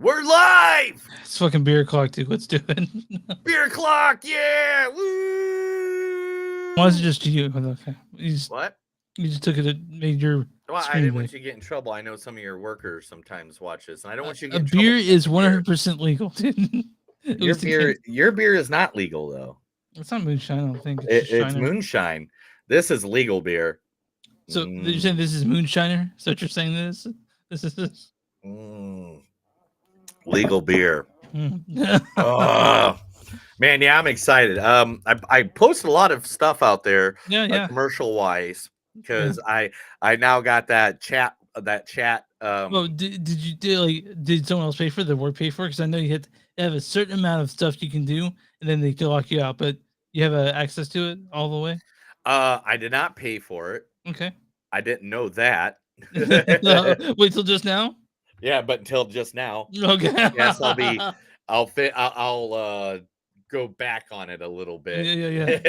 We're live! It's fucking beer clock, dude. Let's do it. Beer clock, yeah! Woo! Why is it just you? Okay. What? You just took it and made your. Well, I didn't want you to get in trouble. I know some of your workers sometimes watch this, and I don't want you to get in trouble. Beer is 100% legal, dude. Your beer is not legal, though. It's not moonshine, I don't think. It's moonshine. This is legal beer. So you're saying this is moonshiner? So what you're saying this? This is this? Legal beer. Oh, man, yeah, I'm excited. I posted a lot of stuff out there, commercial wise, because I now got that chat. Well, did someone else pay for it? The work pay for it? Because I know you have a certain amount of stuff you can do, and then they can lock you out. But you have access to it all the way. I did not pay for it. Okay. I didn't know that. Wait till just now. Yeah, but until just now. Okay. Yes, I'll go back on it a little bit. Yeah.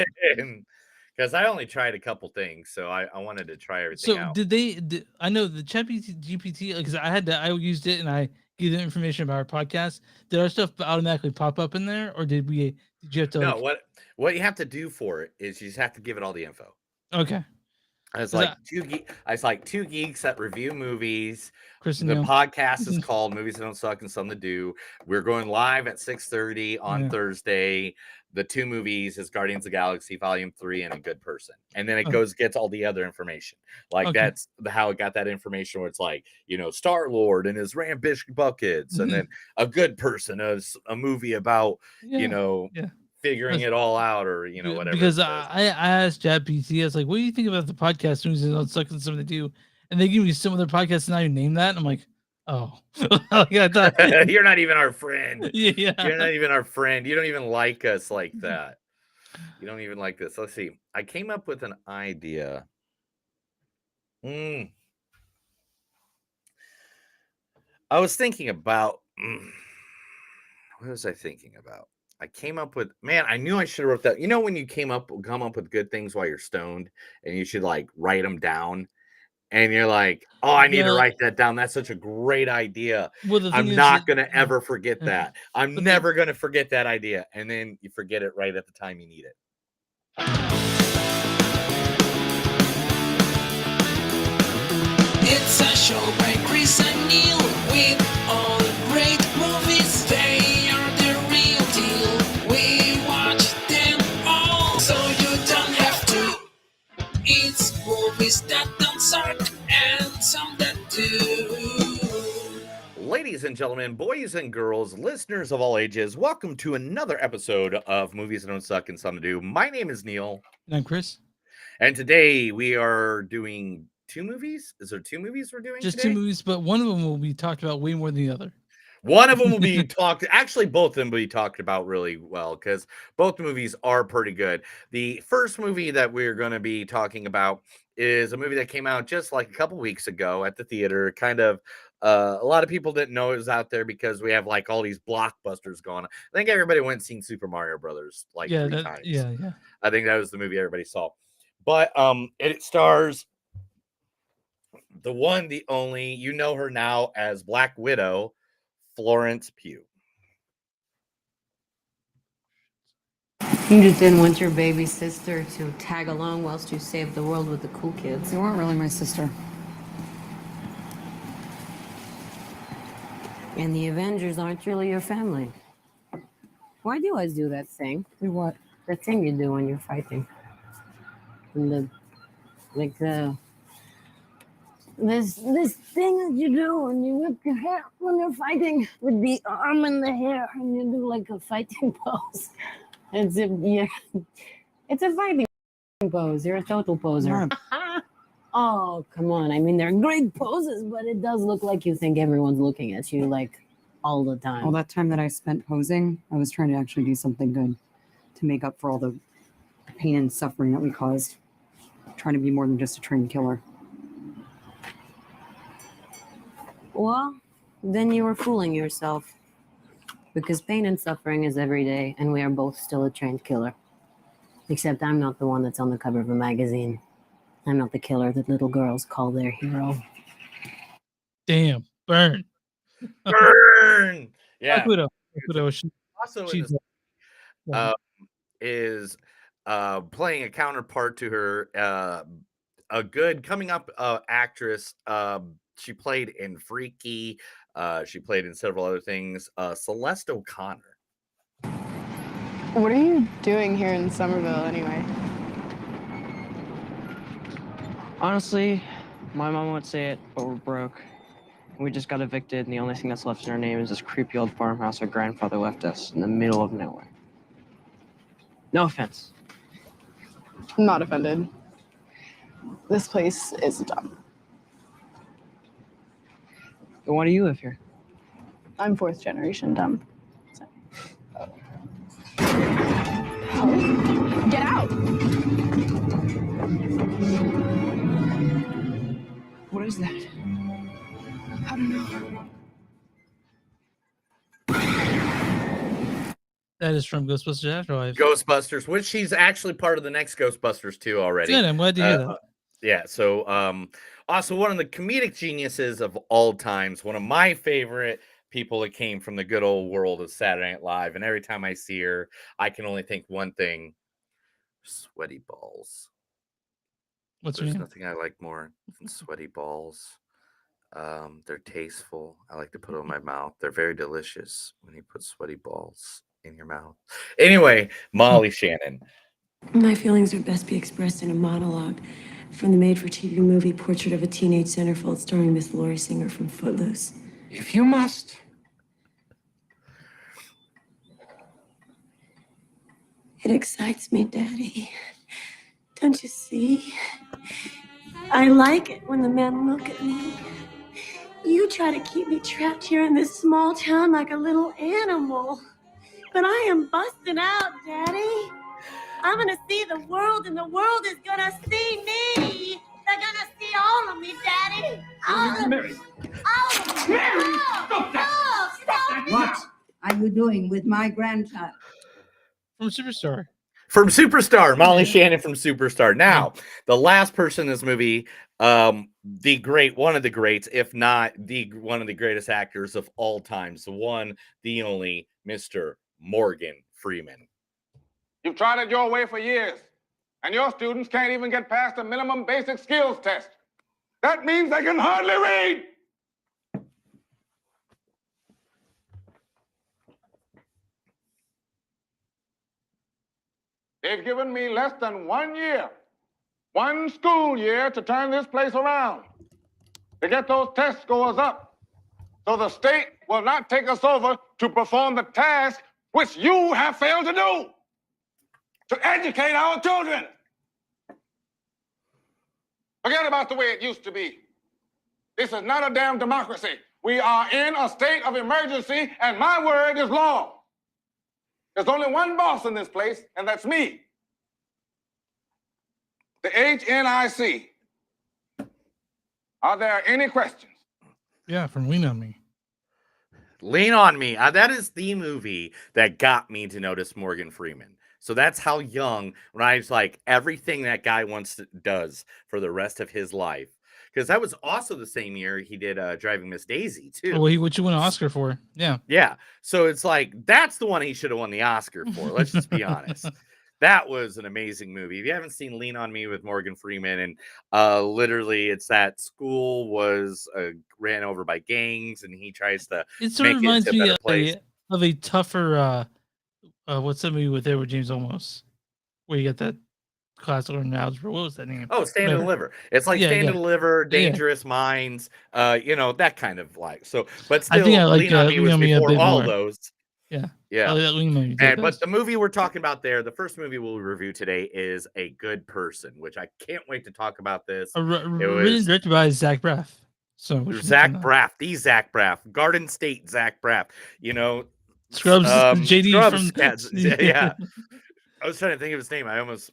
Because I only tried a couple things, so I wanted to try everything out. So I know the ChatGPT, because I used it and I gave them information about our podcast. Did our stuff automatically pop up in there, or did you have to? No, what you have to do for it is you just have to give it all the info. Okay. It's like two geeks that review movies. The podcast is called Movies That Don't Suck and Some That Do. We're going live at 6:30 on Thursday. The two movies is Guardians of the Galaxy Volume 3 and A Good Person. And then it gets all the other information. That's how it got that information where it's like, Star-Lord and his rambish buckets. And then A Good Person is a movie about, figuring it all out, or whatever. Because I asked ChatGPT, I was like, "What do you think about the podcast Movies That Don't Suck and Some That Do?" And they give me some other podcasts, and I name that. And I'm like, "Oh, I thought you're not even our friend. Yeah, you're not even our friend. You don't even like us like that. You don't even like this." Let's see. I came up with an idea. I was thinking about. What was I thinking about? I came up with, I knew I should have wrote that. When you come up with good things while you're stoned, and you should write them down, and you're like, "Oh, I need to write that down. That's such a great idea. I'm not going to ever forget that. I'm never going to forget that idea." And then you forget it right at the time you need it. It's a show by Chris and Neil with all great movies. They are the real deal. We watch them all, so you don't have to. It's movies that don't suck and some that do. Ladies and gentlemen, boys and girls, listeners of all ages, welcome to another episode of Movies That Don't Suck and Some That Do. My name is Neil. And I'm Chris. And today we are doing 2 movies. Is there 2 movies we're doing? Just today? 2 movies, but one of them will be talked about way more than the other. One of them will be talked. Actually, both of them will be talked about really well because both movies are pretty good. The first movie that we're going to be talking about is a movie that came out just like a couple weeks ago at the theater. Kind of a lot of people didn't know it was out there because we have all these blockbusters going on. I think everybody went and seen Super Mario Brothers 3 times. Yeah. I think that was the movie everybody saw. But it stars the one, the only, her now as Black Widow, Florence Pugh. You just didn't want your baby sister to tag along whilst you saved the world with the cool kids. You weren't really my sister. And the Avengers aren't really your family. Why do you guys do that thing? Do what? The thing you do when you're fighting. This thing that you do when you whip your hair when you're fighting with the arm and the hair, and you do a fighting pose. It's a fighting pose. You're a total poser. Oh, come on. I mean, they're great poses, but it does look like you think everyone's looking at you all the time. All that time that I spent posing, I was trying to actually do something good to make up for all the pain and suffering that we caused. Trying to be more than just a trained killer. Well, then you were fooling yourself. Because pain and suffering is every day, and we are both still a trained killer. Except I'm not the one that's on the cover of a magazine. I'm not the killer that little girls call their hero. Damn, burn. Burn. Yeah. Black Widow. Also, in She's this, is playing a counterpart to her, a good coming up actress. She played in Freaky. She played in several other things. Celeste O'Connor. What are you doing here in Somerville anyway? Honestly, my mom won't say it, but we're broke. We just got evicted, and the only thing that's left in our name is this creepy old farmhouse our grandfather left us in the middle of nowhere. No offense. I'm not offended. This place is dumb. But why do you live here? I'm 4th generation dumb. So. Get out! What is that? I don't know. That is from Ghostbusters Afterlife. Ghostbusters, which she's actually part of the next Ghostbusters 2 already. Good, I'm glad to hear that. Yeah, so also one of the comedic geniuses of all times, one of my favorite people that came from the good old world of Saturday Night Live, and every time I see her, I can only think one thing: sweaty balls. What's her There's name? nothing I like more than sweaty balls. They're tasteful. I like to put them in my mouth. They're very delicious when you put sweaty balls in your mouth. Anyway, Molly Shannon. My feelings would best be expressed in a monologue from the made-for-TV movie Portrait of a Teenage Centerfold starring Miss Laurie Singer from Footloose. If you must. It excites me, Daddy. Don't you see? I like it when the men look at me. You try to keep me trapped here in this small town like a little animal. But I am busting out, Daddy. I'm gonna see the world, and the world is gonna see me. They're gonna see all of me, Daddy. All of me. All of me. Mary, Stop that. Stop it. What are you doing with my grandchild? From Superstar. From Superstar, Molly Shannon from Superstar. Now, the last person in this movie, one of the greats, if not one of the greatest actors of all time. The one, the only, Mr. Morgan Freeman. You've tried it your way for years, and your students can't even get past the minimum basic skills test. That means they can hardly read. They've given me less than 1 year, 1 school year to turn this place around, to get those test scores up, so the state will not take us over to perform the task which you have failed to do, to educate our children. Forget about the way it used to be. This is not a damn democracy. We are in a state of emergency, and my word is law. There's only one boss in this place, and that's me. The HNIC. Are there any questions? Yeah, from Lean on Me. Lean on Me. That is the movie that got me to notice Morgan Freeman. So that's how young, when I was like, everything that guy does for the rest of his life. Because that was also the same year he did Driving Miss Daisy, too. Oh, what you won an Oscar for. Yeah. Yeah. So it's like, that's the one he should have won the Oscar for. Let's just be honest. That was an amazing movie. If you haven't seen Lean on Me with Morgan Freeman, and literally it's that school was ran over by gangs, and he tries to It sort of make reminds it into a me better place. of a tougher, what's that movie with Edward James Olmos? Where you get that class learning algebra. What was that name? Oh, Stand and Deliver. It's like Stand and Deliver, Dangerous Minds, that kind of like. So, but still, I think I like Lean on Me was before all more. those. Yeah. Yeah. But the movie we're talking about there, the first movie we'll review today is A Good Person, which I can't wait to talk about this. Written and directed by Zach Braff. So what you Zach thinking? Braff, the Zach Braff, Garden State Zach Braff. You know, Scrubs, JD Scrubs, from yeah. I was trying to think of his name. I almost.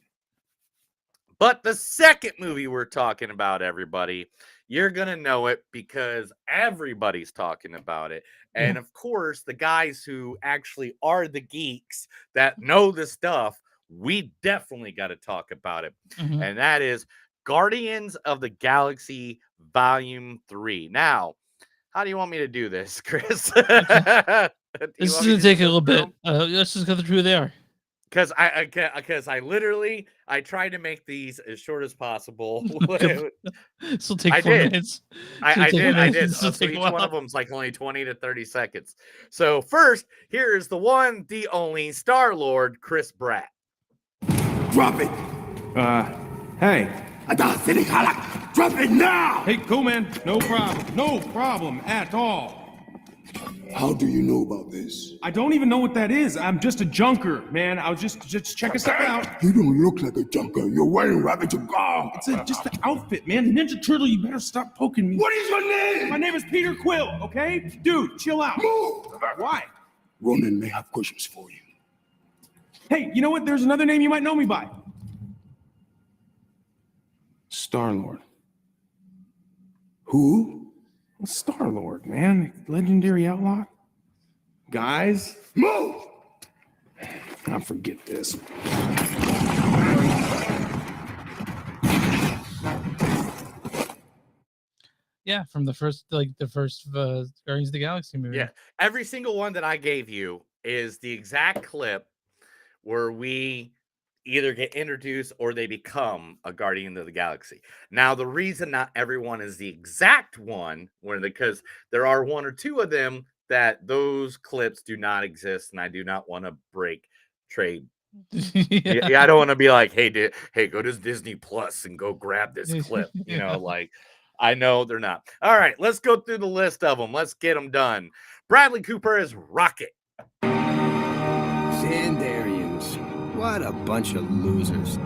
But the second movie we're talking about, everybody, you're gonna know it because everybody's talking about it. And of course, the guys who actually are the geeks that know the stuff, we definitely got to talk about it. Mhm. And that is Guardians of the Galaxy Volume 3. Now, how do you want me to do this, Chris? This is gonna take a little bit. Let's just go through who they are. Because I literally tried to make these as short as possible. This will take I 4 did. minutes. I did. This will So take each a one while. of them's like only 20 to 30 seconds. So first, here is the one, the only Star-Lord, Chris Pratt. Drop it! Hey. Drop it now! Hey, cool, man. No problem. No problem at all. How do you know about this? I don't even know what that is. I'm just a junker, man. I was just checking stuff out. You don't look like a junker. You're wearing rabbit gar. It's just the outfit, man. Ninja Turtle, you better stop poking me. What is your name? My name is Peter Quill, okay? Dude, chill out. Move! Why? Ronan may have questions for you. Hey, you know what? There's another name you might know me by. Star-Lord. Who? Star-Lord, man. Legendary outlaw. Guys. Move! I forget this. Yeah, from the first Guardians of the Galaxy movie. Yeah, every single one that I gave you is the exact clip where we either get introduced or they become a Guardian of the Galaxy. Now, the reason not everyone is the exact one, because there are one or two of them that those clips do not exist, and I do not want to break trade. Yeah, I don't want to be like, hey, go to Disney Plus and go grab this clip. You know, like, I know they're not. All right, let's go through the list of them. Let's get them done. Bradley Cooper is Rocket. Sandarians. What a bunch of losers.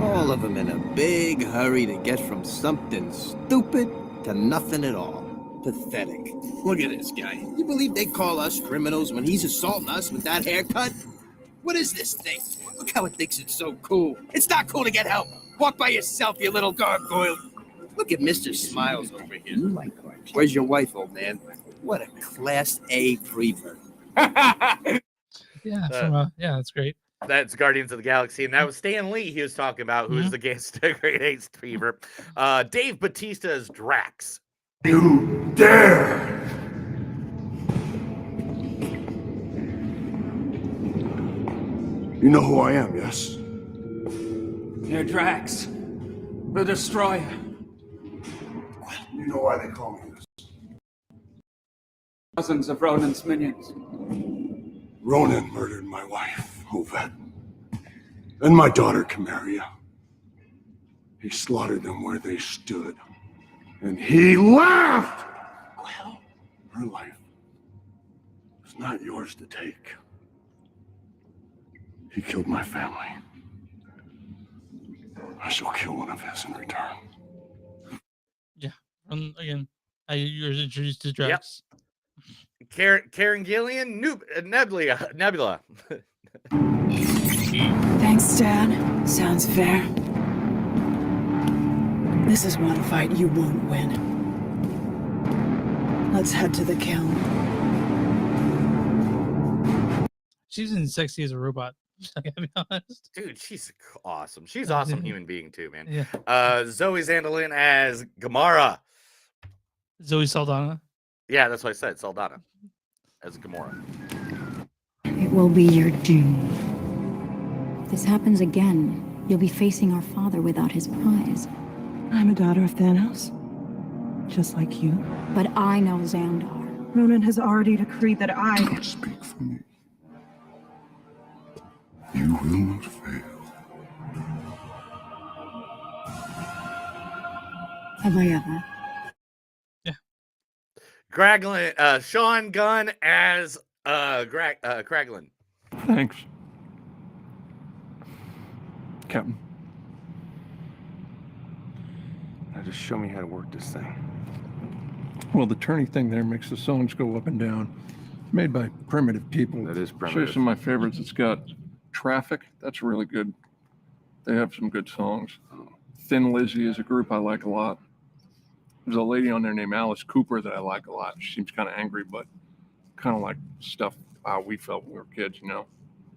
All of them in a big hurry to get from something stupid to nothing at all. Pathetic. Look at this guy. You believe they call us criminals when he's assaulting us with that haircut? What is this thing? Look how it thinks it's so cool. It's not cool to get help. Walk by yourself, you little gargoyle. Look at Mr. Smiles over here. Where's your wife, old man? What a Class A prevert. Yeah, that's great. That's Guardians of the Galaxy, and that was Stan Lee he was talking about, who is the gangster Great Ace Fever. Dave Bautista is Drax. You dare! You know who I am, yes? You're Drax, the Destroyer. You know why they call me this? Dozens of Ronan's minions. Ronan murdered my wife, Ovette, and my daughter, Camaria. He slaughtered them where they stood, and he laughed! Well, her life is not yours to take. He killed my family. I shall kill one of his in return. Yeah. Again, you're introduced to Drax. Yep. Karen Gillian, Nebula. Thanks, Dad. Sounds fair. This is one fight you won't win. Let's head to the kiln. She's in Sexy as a Robot. I gotta be honest. Dude, she's awesome. She's an awesome human being too, man. Yeah. Zoe Zandalin as Gamora. Zoe Saldana. Yeah, that's what I said. Saldana as Gamora. It will be your doom. If this happens again, you'll be facing our father without his prize. I'm a daughter of Thanos, just like you. But I know Xandar. Ronan has already decreed that I... Don't speak for me. You will not fail. Have I ever? Kraglin, Sean Gunn as Kraglin. Thanks. Captain. Now just show me how to work this thing. Well, the turning thing there makes the songs go up and down. Made by primitive people. That is Show you primitive. some of my favorites. It's got Traffic. That's really good. They have some good songs. Thin Lizzy is a group I like a lot. There's a lady on there named Alice Cooper that I like a lot. She seems kind of angry, but kind of like stuff we felt when we were kids, you know?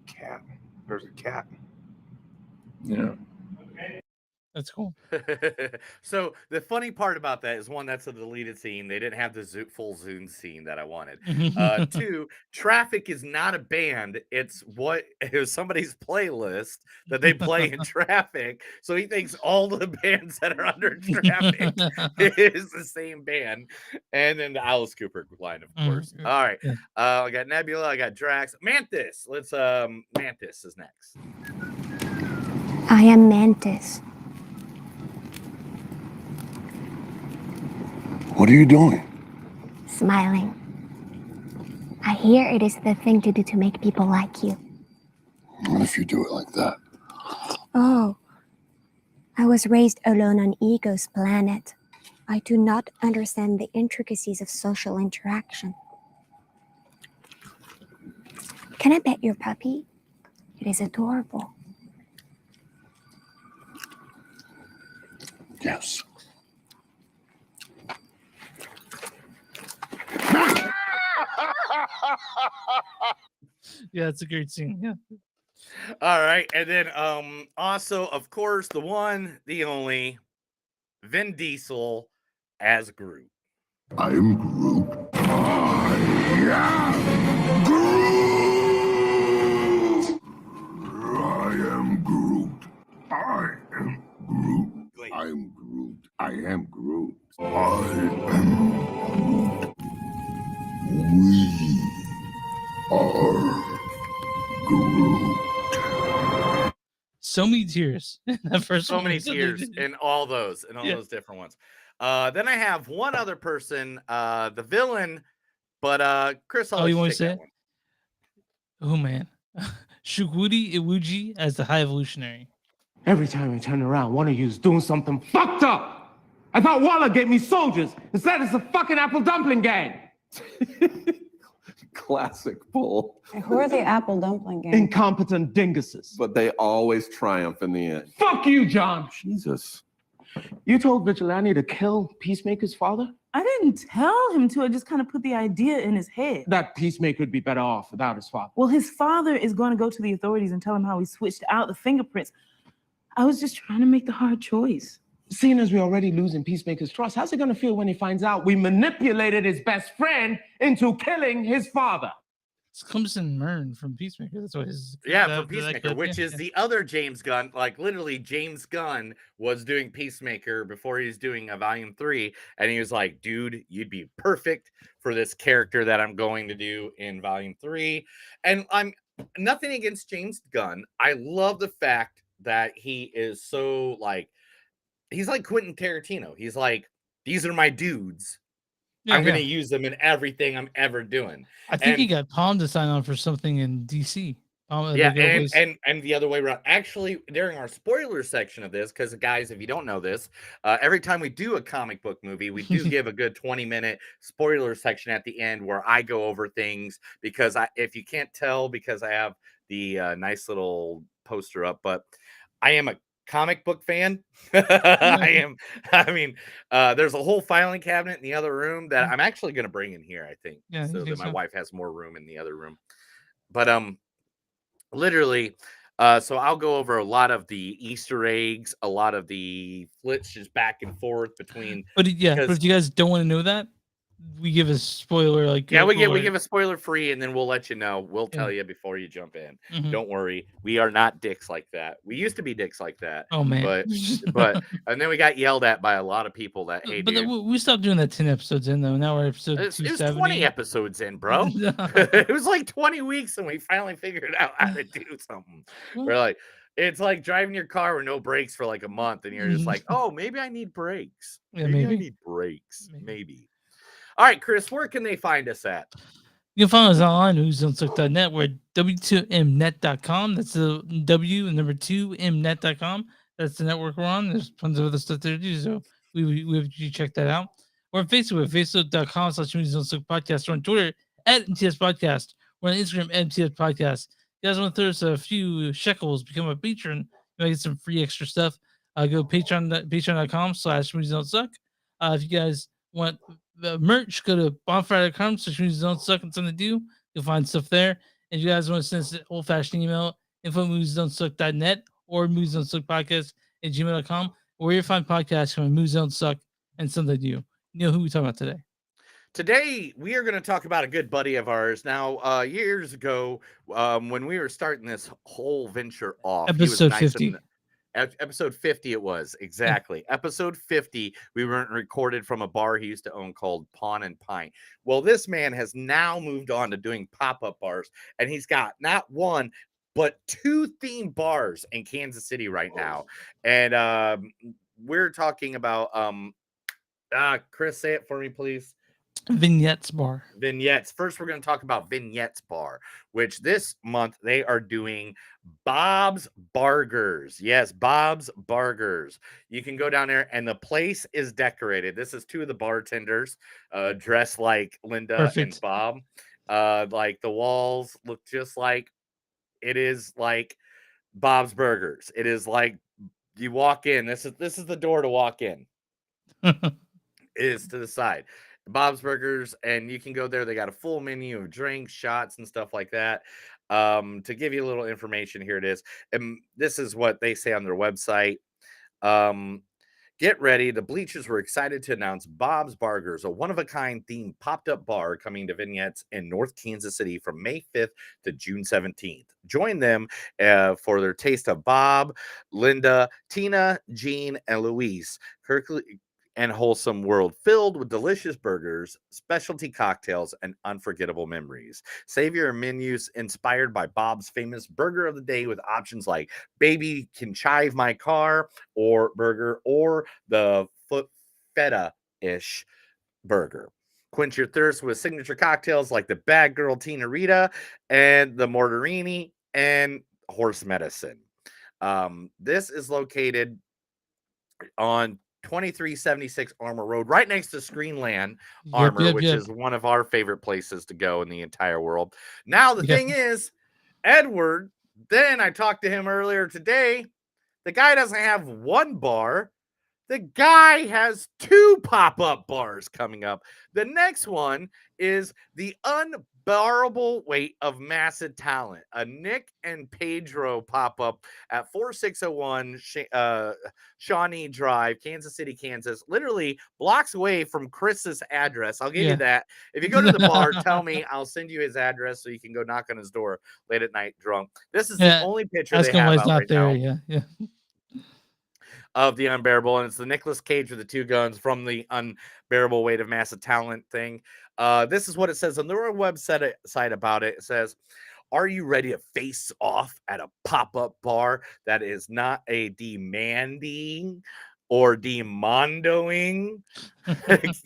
Cat. There's a cat. Yeah. That's cool. So the funny part about that is, one, that's a deleted scene. They didn't have the full Zune scene that I wanted. Two, Traffic is not a band. It was somebody's playlist that they play in traffic. So he thinks all the bands that are under Traffic is the same band. And then the Alice Cooper line, of course. All right. I got Nebula. I got Drax. Mantis. Mantis is next. I am Mantis. What are you doing? Smiling. I hear it is the thing to do to make people like you. What if you do it like that? Oh, I was raised alone on Ego's planet. I do not understand the intricacies of social interaction. Can I pet your puppy? It is adorable. Yes. Yeah, it's a great scene. Yeah. All right, and then also, of course, the one, the only, Vin Diesel as Groot. I'm Groot. I am Groot. I am Groot. I'm Groot. I am Groot. I am Groot. We are Groot. So many tears in that first So one. many tears in all those, those different ones. Then I have one other person, the villain, but Chris, I'll let you want take to say that it? one. Oh man. Shuguri Iwuji as the High Evolutionary. Every time I turn around, one of you's doing something fucked up. I thought Waller gave me soldiers. Instead, it's a fucking apple dumpling gang. Classic bull. Who are the apple dumpling gang? Incompetent dinguses. But they always triumph in the end. Fuck you, John. Jesus. You told Vigilante to kill Peacemaker's father? I didn't tell him to. I just kind of put the idea in his head. That Peacemaker would be better off without his father. Well, his father is going to go to the authorities and tell him how he switched out the fingerprints. I was just trying to make the hard choice. Seeing as we're already losing Peacemaker's trust, how's it going to feel when he finds out we manipulated his best friend into killing his father? It's Clemson Mern from Peacemaker. That's what his from Peacemaker, which is the other James Gunn. Like literally, James Gunn was doing Peacemaker before he was doing a Volume 3, and he was like, "Dude, you'd be perfect for this character that I'm going to do in Volume 3." And I'm nothing against James Gunn. I love the fact that he is so he's like Quentin Tarantino. He's like, these are my dudes. Yeah, I'm going to use them in everything I'm ever doing. I think he got Palm to sign on for something in DC. And the other way around. Actually, during our spoiler section of this, because guys, if you don't know this, every time we do a comic book movie, we do give a good 20-minute spoiler section at the end where I go over things, because if you can't tell, because I have the nice little poster up, but I am a comic book fan. There's a whole filing cabinet in the other room that I'm actually going to bring in here, I think, so that my wife has more room in the other room. But literally, so I'll go over a lot of the Easter eggs, a lot of the flips just back and forth between. But if you guys don't want to know that, we give a spoiler. We give a spoiler free, and then we'll let you know. We'll tell you before you jump in. Don't worry, we are not dicks like that. We used to be dicks like that. Oh man, but and then we got yelled at by a lot of people that hey, but we stopped doing that 10 episodes in though. Now we're episode 270. It was 20 episodes in, bro. It was like 20 weeks, and we finally figured out how to do something. We're like, it's like driving your car with no brakes for like a month, and you're just like, oh, maybe I need brakes. Maybe I need brakes. Maybe. All right, Chris, where can they find us at? You can find us online, newsonsuck.net. We're at w2mnet.com. That's the W and number 2mnet.com. That's the network we're on. There's tons of other stuff there too, so we have you check that out. We're on Facebook at facebook.com/movies-don't-suck-podcast. We're on Twitter at MTS Podcast. We're on Instagram at MTS Podcast. You guys want to throw us a few shekels, become a patron, you might get some free extra stuff. Go patreon.com/movies-don't-suck. If you guys want merch, go to bonfire.com/movies-don't-suck and something to do. You'll find stuff there. And if you guys want to send us an old-fashioned email, info@movies-don't-suck.net or movies-don't-suck-podcast@gmail.com, where you find podcasts from Movies Don't Suck and something to do. Neil, who are we talking about today? Today, we are going to talk about a good buddy of ours. Now, years ago, when we were starting this whole venture off, he was Episode nice 50. Episode 50 it was, exactly. Episode 50, we weren't recorded from a bar he used to own called Pawn and Pint. Well, this man has now moved on to doing pop-up bars, and he's got not one, but 2 theme bars in Kansas City right now. And we're talking about, Chris, say it for me, please. Vignettes Bar. Vignettes. First, we're going to talk about Vignettes Bar, which this month they are doing Bob's Burgers. Yes, Bob's Burgers. You can go down there, and the place is decorated. This is 2 of the bartenders dressed like Linda and Bob. Like the walls look just like it is like Bob's Burgers. It is like you walk in. This is the door to walk in. It is to the side. Bob's Burgers, and you can go there. They got a full menu of drinks, shots, and stuff like that. To give you a little information, here it is. And this is what they say on their website. Get ready. The Bleachers were excited to announce Bob's Burgers, a one-of-a-kind themed popped-up bar coming to Vignettes in North Kansas City from May 5th to June 17th. Join them for their taste of Bob, Linda, Tina, Jean, and Louise. And wholesome world filled with delicious burgers, specialty cocktails, and unforgettable memories. Save your menus inspired by Bob's famous burger of the day with options like Baby Can Chive My Car or burger or the foot feta-ish burger. Quench your thirst with signature cocktails like the Bad Girl Tina Rita and the Mortarini and Horse Medicine. This is located on 2376 Armour Road, right next to Screenland Armour, which is one of our favorite places to go in the entire world. Now, the thing is, Edward, then I talked to him earlier today. The guy doesn't have 1 bar. The guy has 2 pop-up bars coming up. The next one is the unbearable weight of massive talent. A Nick and Pedro pop-up at 4601 Shawnee Drive, Kansas City, Kansas. Literally blocks away from Chris's address. I'll give you that. If you go to the bar, tell me. I'll send you his address so you can go knock on his door late at night drunk. This is the only picture they have out right now. Of the Unbearable, and it's the Nicolas Cage with the 2 guns from the Unbearable Weight of Massive Talent thing. This is what it says on their website about it. It says, are you ready to face off at a pop-up bar that is not a demanding or demandoing?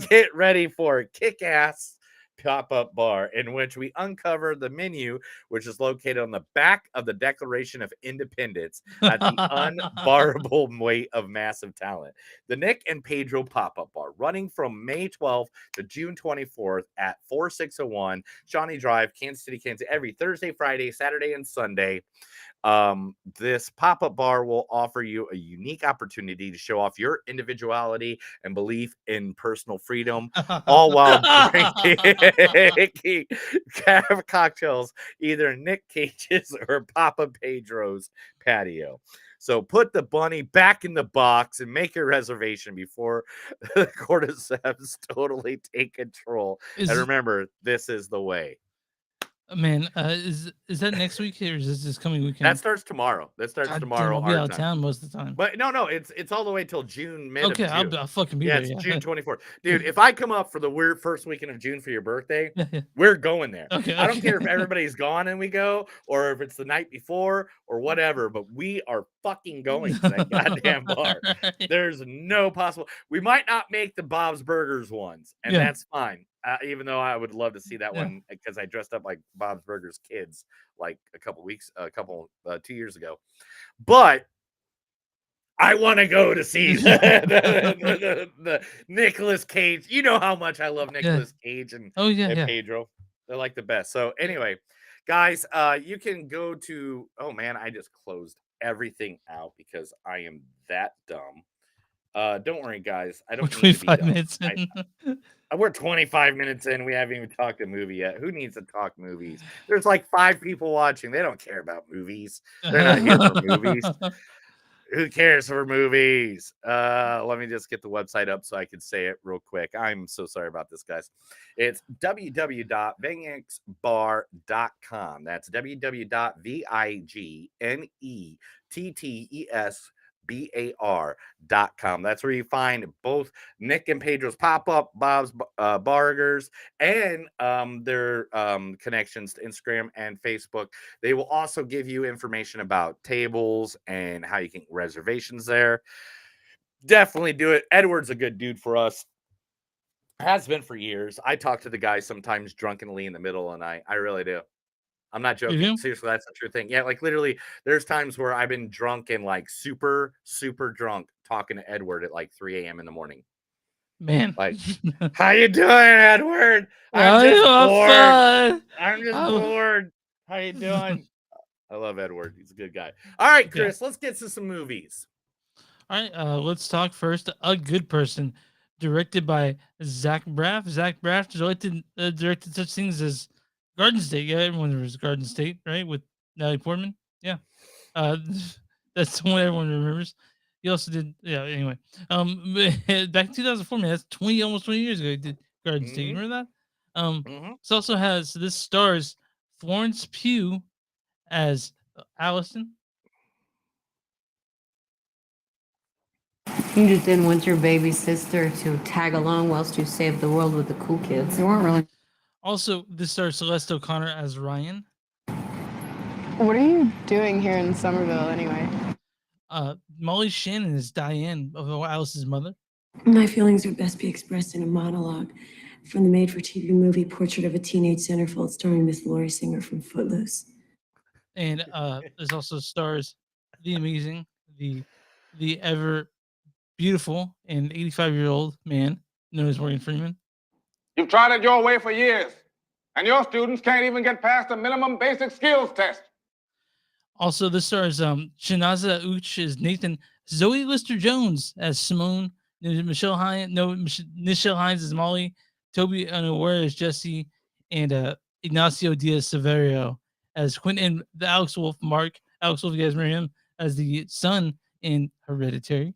Get ready for a kick-ass pop-up bar in which we uncover the menu, which is located on the back of the Declaration of Independence at the unbarable weight of massive talent. The Nick and Pedro pop-up bar, running from May 12th to June 24th at 4601 Shawnee Drive, Kansas City, Kansas, every Thursday, Friday, Saturday, and Sunday. This pop-up bar will offer you a unique opportunity to show off your individuality and belief in personal freedom, all while drinking cocktails, either Nick Cage's or Papa Pedro's patio. So put the bunny back in the box and make your reservation before the cordyceps totally take control. And remember, this is the way. Man, is that next week or is this this coming weekend? That starts tomorrow. That starts tomorrow. I'll be out of town most of the time. But no, it's all the way till June, mid okay, of June. I'll fucking be yeah, there. It's June 24th. Dude, if I come up for the weird first weekend of June for your birthday, we're going there. Okay, I don't care if everybody's gone and we go, or if it's the night before or whatever, but we are fucking going to that goddamn bar. There's no possible. We might not make the Bob's Burgers ones, and that's fine. Even though I would love to see that one because I dressed up like Bob's Burgers kids like 2 years ago. But I want to go to see the Nicolas Cage. You know how much I love Nicolas Cage and, Oh, yeah, yeah. Pedro. They're like the best. So anyway, guys, you can go to. Oh man, I just closed everything out because I am that dumb. Don't worry, guys. I don't need to be 25 dumb. minutes in. We're 25 minutes in. We haven't even talked a movie yet. Who needs to talk movies? There's like 5 people watching. They don't care about movies. They're not here for movies. Who cares for movies? Let me just get the website up so I can say it real quick. I'm so sorry about this, guys. It's www.vignexbar.com. That's www.vignettersbar.com. That's where you find both Nick and Pedro's pop-up, Bob's Burgers, and their connections to Instagram and Facebook. They will also give you information about tables and how you can get reservations there. Definitely do it. Edward's a good dude for us. Has been for years. I talk to the guy sometimes drunkenly in the middle of the night. I really do. I'm not joking. do? Seriously, that's a true thing. Yeah, like literally, there's times where I've been drunk and like super, super drunk talking to Edward at like 3 a.m. in the morning. Man. Like, how you doing, Edward? I'm just bored. I'm just bored. How you doing? I love Edward. He's a good guy. All right, Chris, let's get to some movies. All right, let's talk first. A Good Person, directed by Zach Braff. Zach Braff directed such things as Garden State. Yeah, everyone remembers Garden State, right? With Natalie Portman. Yeah. That's the one everyone remembers. He also did, yeah, anyway. Back in 2004, man, that's almost 20 years ago he did Garden State. You remember that? This also has, this stars Florence Pugh as Allison. You just didn't want your baby sister to tag along whilst you saved the world with the cool kids. They weren't really. Also, this stars Celeste O'Connor as Ryan. What are you doing here in Somerville anyway? Molly Shannon is Diane, of Alice's mother. My feelings would best be expressed in a monologue from the made-for-TV movie Portrait of a Teenage Centerfold starring Miss Laurie Singer from Footloose. And there's also stars the amazing, the ever beautiful and 85-year-old man known as Morgan Freeman. You've tried it your way for years, and your students can't even get past the minimum basic skills test. Also, this stars Shanaza Uch as Nathan, Zoe Lister-Jones as Simone, Michelle Hines as Molly, Toby Unaware as Jesse, and Ignacio Diaz-Severio as Quentin, and the Alex Wolff, Alex Wolff, you guys remember him as the son in Hereditary.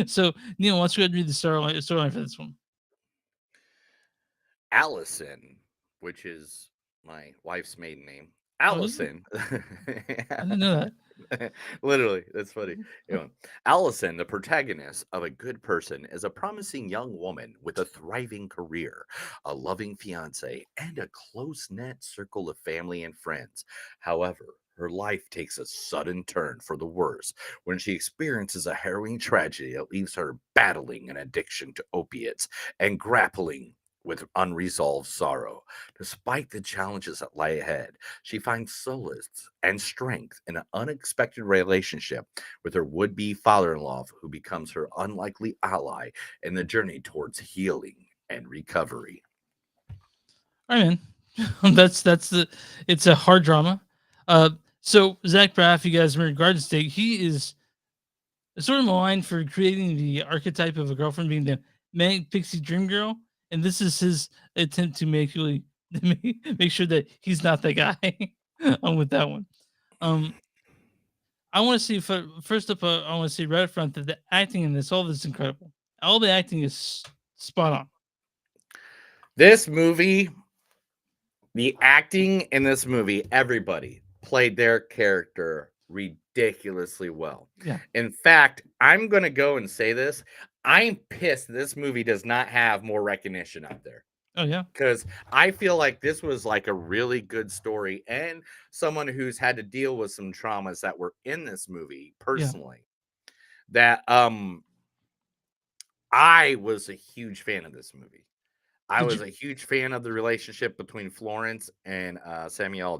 So, Neil, why don't you go ahead and read the storyline for this one? Allison, which is my wife's maiden name. Allison. I didn't know that. Literally, that's funny. Allison, the protagonist of A Good Person, is a promising young woman with a thriving career, a loving fiance, and a close-knit circle of family and friends. However, her life takes a sudden turn for the worse when she experiences a harrowing tragedy that leaves her battling an addiction to opiates and grappling with unresolved sorrow. Despite the challenges that lie ahead, she finds solace and strength in an unexpected relationship with her would-be father-in-law, who becomes her unlikely ally in the journey towards healing and recovery. All right, man. It's a hard drama. So Zach Braff, you guys remember Garden State, he is sort of maligned for creating the archetype of a girlfriend being the manic pixie dream girl. And this is his attempt to make sure that he's not that guy. I'm with that one. I want to see, first up, I want to say right up front that the acting in this, all this is incredible. All the acting is spot on. This movie, the acting in this movie, everybody played their character ridiculously well. Yeah. In fact, I'm going to go and say this. I'm pissed this movie does not have more recognition out there. Oh, yeah. Because I feel like this was like a really good story, and someone who's had to deal with some traumas that were in this movie personally. Yeah. That I was a huge fan of this movie. I Did was you- a huge fan of the relationship between Florence and not Samuel L.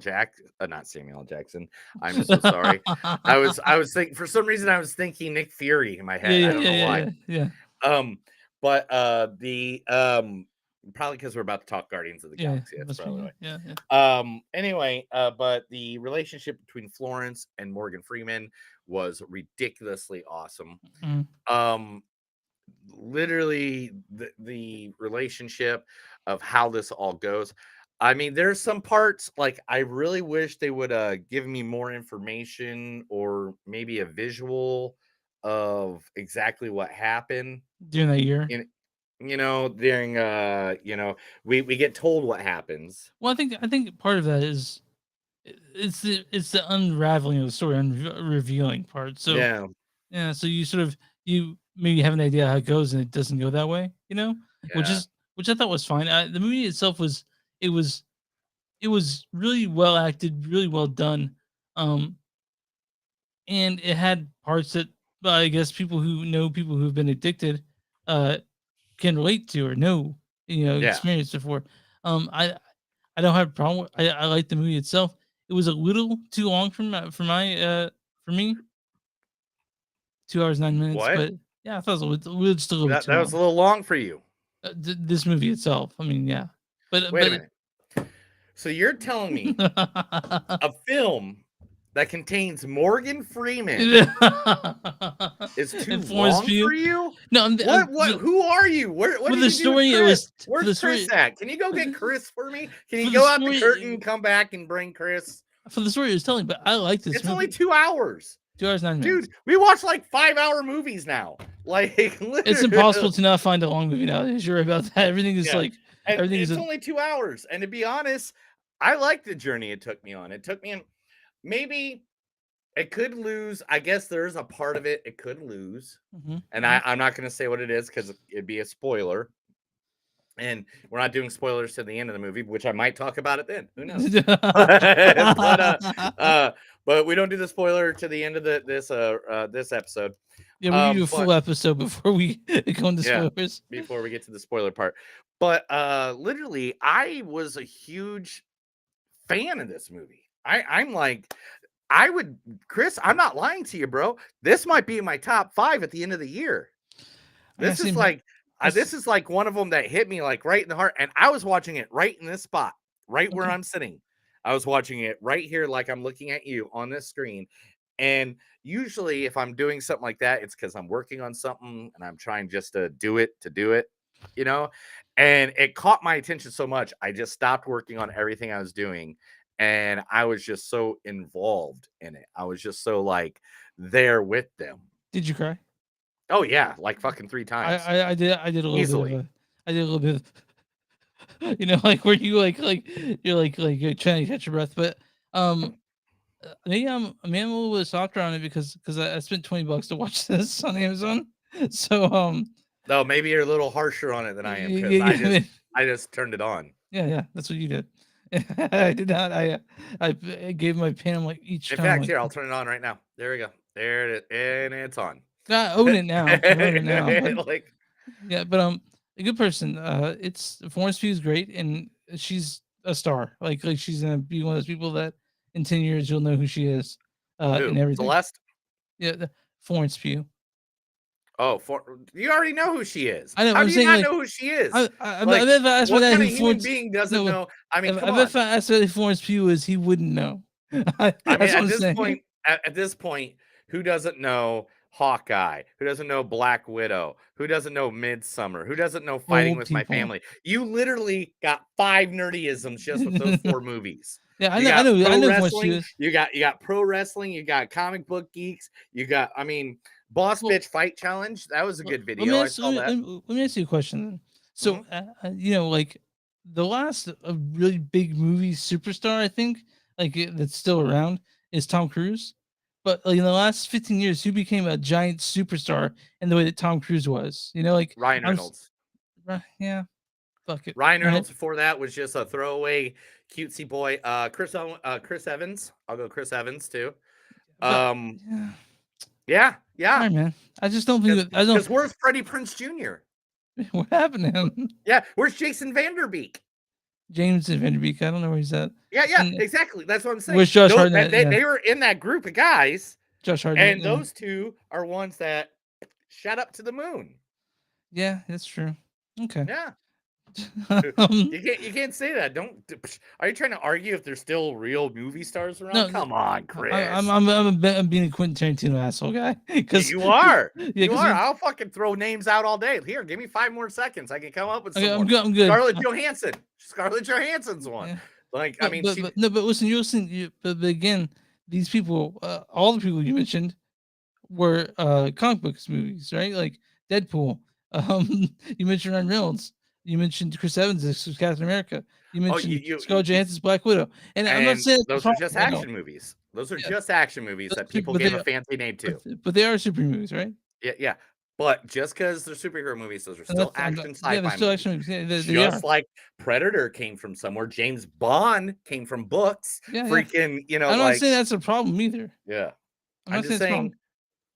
Jackson. I'm so sorry. I was thinking for some reason I was thinking Nick Fury in my head. I don't know why. yeah. But the probably because we're about to talk Guardians of the Yeah, Galaxy. That's must be, probably yeah, why. Anyway, but the relationship between Florence and Morgan Freeman was ridiculously awesome. Mhm. Literally the relationship of how this all goes. I mean, there's some parts like I really wish they would give me more information or maybe a visual of exactly what happened During that year. in during we get told what happens. Well, I think part of that is it's the unraveling of the story, revealing part. So Yeah. yeah, so you maybe have an idea how it goes, and it doesn't go that way, Yeah. which I thought was fine. The movie itself it was it was really well acted, really well done, and it had parts that I guess people who know people who've been addicted can relate to or know, Yeah. experienced before. I don't have a problem with. I like the movie itself. It was a little too long for me. 2 hours 9 minutes, What? but yeah, I thought it was just a little bit That too was a long. little long for you. This movie itself, I mean, yeah, but Wait a minute. So you're telling me a film that contains Morgan Freeman is too And Florence long Pugh? for you? No, What? Who are you? What for did the you story, do it with was- Chris? for Where's the story- Chris at? Can you go get Chris for me? Can you for go the out the story- curtain, come back, and bring Chris? for the story it was telling, but I like this It's movie. only 2 hours. 2 hours 9 minutes. Dude, we watch like 5-hour movies now. Like It's impossible to not find a long movie nowadays. You're right about that. Everything is Yeah. like And everything it's is. only 2 hours. And to be honest, I like the journey it took me on. It took me in. Maybe it could lose. I guess there's a part of it could lose. Mhm. And I'm not going to say what it is because it'd be a spoiler. And we're not doing spoilers to the end of the movie, which I might talk about it then. Who knows? But we don't do the spoiler to the end of this episode. Yeah, we're gonna do a but- full episode before we go into Yeah, spoilers. before we get to the spoiler part. But literally, I was a huge fan of this movie. I'm like, Chris, I'm not lying to you, bro. This might be in my top 5 at the end of the year. This is like this is like one of them that hit me like right in the heart. And I was watching it right in this spot, right where Okay. I'm sitting. I was watching it right here, like I'm looking at you on this screen. And usually, if I'm doing something like that, it's because I'm working on something and I'm trying just to do it, And it caught my attention so much, I just stopped working on everything I was doing. And I was just so involved in it. I was just so like there with them. Did you cry? Oh yeah, like fucking 3 times. I did a little Easily. bit. I did a little bit. Like where you like you're like you're trying to catch your breath, but maybe I'm a little bit softer on it because I spent $20 to watch this on Amazon. So No, maybe you're a little harsher on it than I am because Yeah. I just turned it on. yeah, that's what you did. I did not. I gave my pan like each In time. fact, like, here, I'll turn it on right now. There we go. There it is. And it's on. I own it now. I own it now. but- Like, yeah, but a good person. It's Florence Pugh is great, and she's a star. Like she's gonna be one of those people that in 10 years you'll know who she is. who? And everything. Celeste? Yeah, Florence Pugh. Oh, you already know who she is. I know. How I'm do you saying, not like, know who she is? I Like, bet if I asked what my dad kind who of human Florence being doesn't no, know? I mean, if, come I bet on. if I asked who Florence Pugh is, he wouldn't know. I mean, That's what at I'm this saying. point, at this point, who doesn't know Hawkeye? Who doesn't know Black Widow? Who doesn't know Midsummer? Who doesn't know Fighting Old with My people. Family? You literally got 5 nerdyisms just with those 4 movies. Yeah, You I got know. I pro know Florence wrestling, Pugh is. You got pro wrestling. You got comic book geeks. You got, Boss Bitch Fight Challenge. That was a good Let video. me I ask, saw that. let me ask you a question then. So, Mm-hmm. like the last really big movie superstar, I think, that's still around is Tom Cruise. But like in the last 15 years, who became a giant superstar in the way that Tom Cruise was? Like Ryan Reynolds. Yeah, fuck it. Ryan Right. Reynolds before that was just a throwaway cutesy boy. Chris Evans. I'll go Chris Evans too. But- Yeah. All right, man. I just don't think that I don't. Because where's Freddie Prinze Jr.? What happened to him? Yeah, where's Jason Vanderbeek? James Vanderbeek. I don't know where he's at. Yeah, yeah, And exactly. That's what I'm saying. where's Josh Those- Hartnett? They, Yeah. they were in that group of guys, Josh Hartnett. and yeah. those two are ones that shot up to the moon. Yeah, that's true. Okay. Yeah. Um, You can't say that. Don't. Are you trying to argue if there's still real movie stars around? No, Come on, Chris. I'm being a Quentin Tarantino asshole guy. Because You are. Yeah, You 'cause are. he- I'll fucking throw names out all day. Here, give me 5 more seconds. I can come up with some. Okay, I'm more. good. I'm good. Scarlett Johansson. Scarlett Johansson's one. Yeah. Like, I mean, but, she, but listen, but again, these people, all the people you mentioned, were comic books movies, right? Like Deadpool. You mentioned Ryan Reynolds. You mentioned Chris Evans as Captain America. You mentioned Scarlett Johansson's Black Widow. And I'm not saying those are just action movies. Those are just action movies that people but gave they a fancy name to. But they are super movies, right? Yeah, yeah. But just because they're superhero movies, those are still action sci-fi Yeah, they're still movies. action movies. Yeah, they Just are. like Predator came from somewhere, James Bond came from books. Yeah, yeah. Freaking, you know, I'm not like saying that's a problem either. yeah. I'm I'm not just saying it's saying, wrong.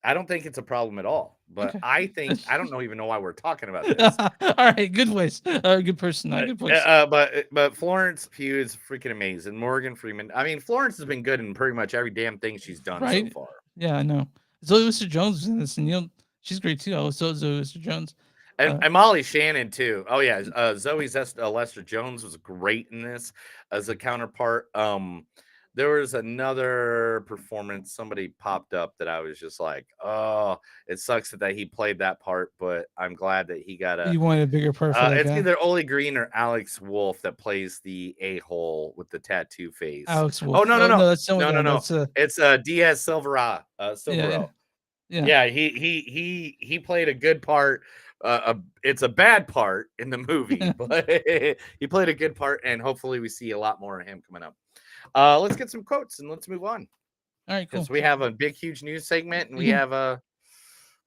I don't think it's a problem at all. But Okay. I think I don't even know why we're talking about this. All right, good place. Good person. Good place. But Florence Pugh is freaking amazing. Morgan Freeman. I mean, Florence has been good in pretty much every damn thing she's done so Right? far. Yeah, I know. Zoe Lister Jones was in this, and she's great too. I was Zoe Lister Jones. And Molly Shannon too. Oh yeah, Zoe Lester Jones was great in this as a counterpart. There was another performance. Somebody popped up that I was just like, oh, it sucks that he played that part, but I'm glad that he got a. You wanted a bigger part for that It's guy? either Oli Green or Alex Wolf that plays the a-hole with the tattoo face. Alex Wolf. Oh no. that's someone else. That's, It's Diaz Silvera. Silvero. Yeah. He played a good part. It's a bad part in the movie, but he played a good part, and hopefully we see a lot more of him coming up. Let's get some quotes and let's move on. All right, cool. Because we have a big, huge news segment, and we Yeah. have a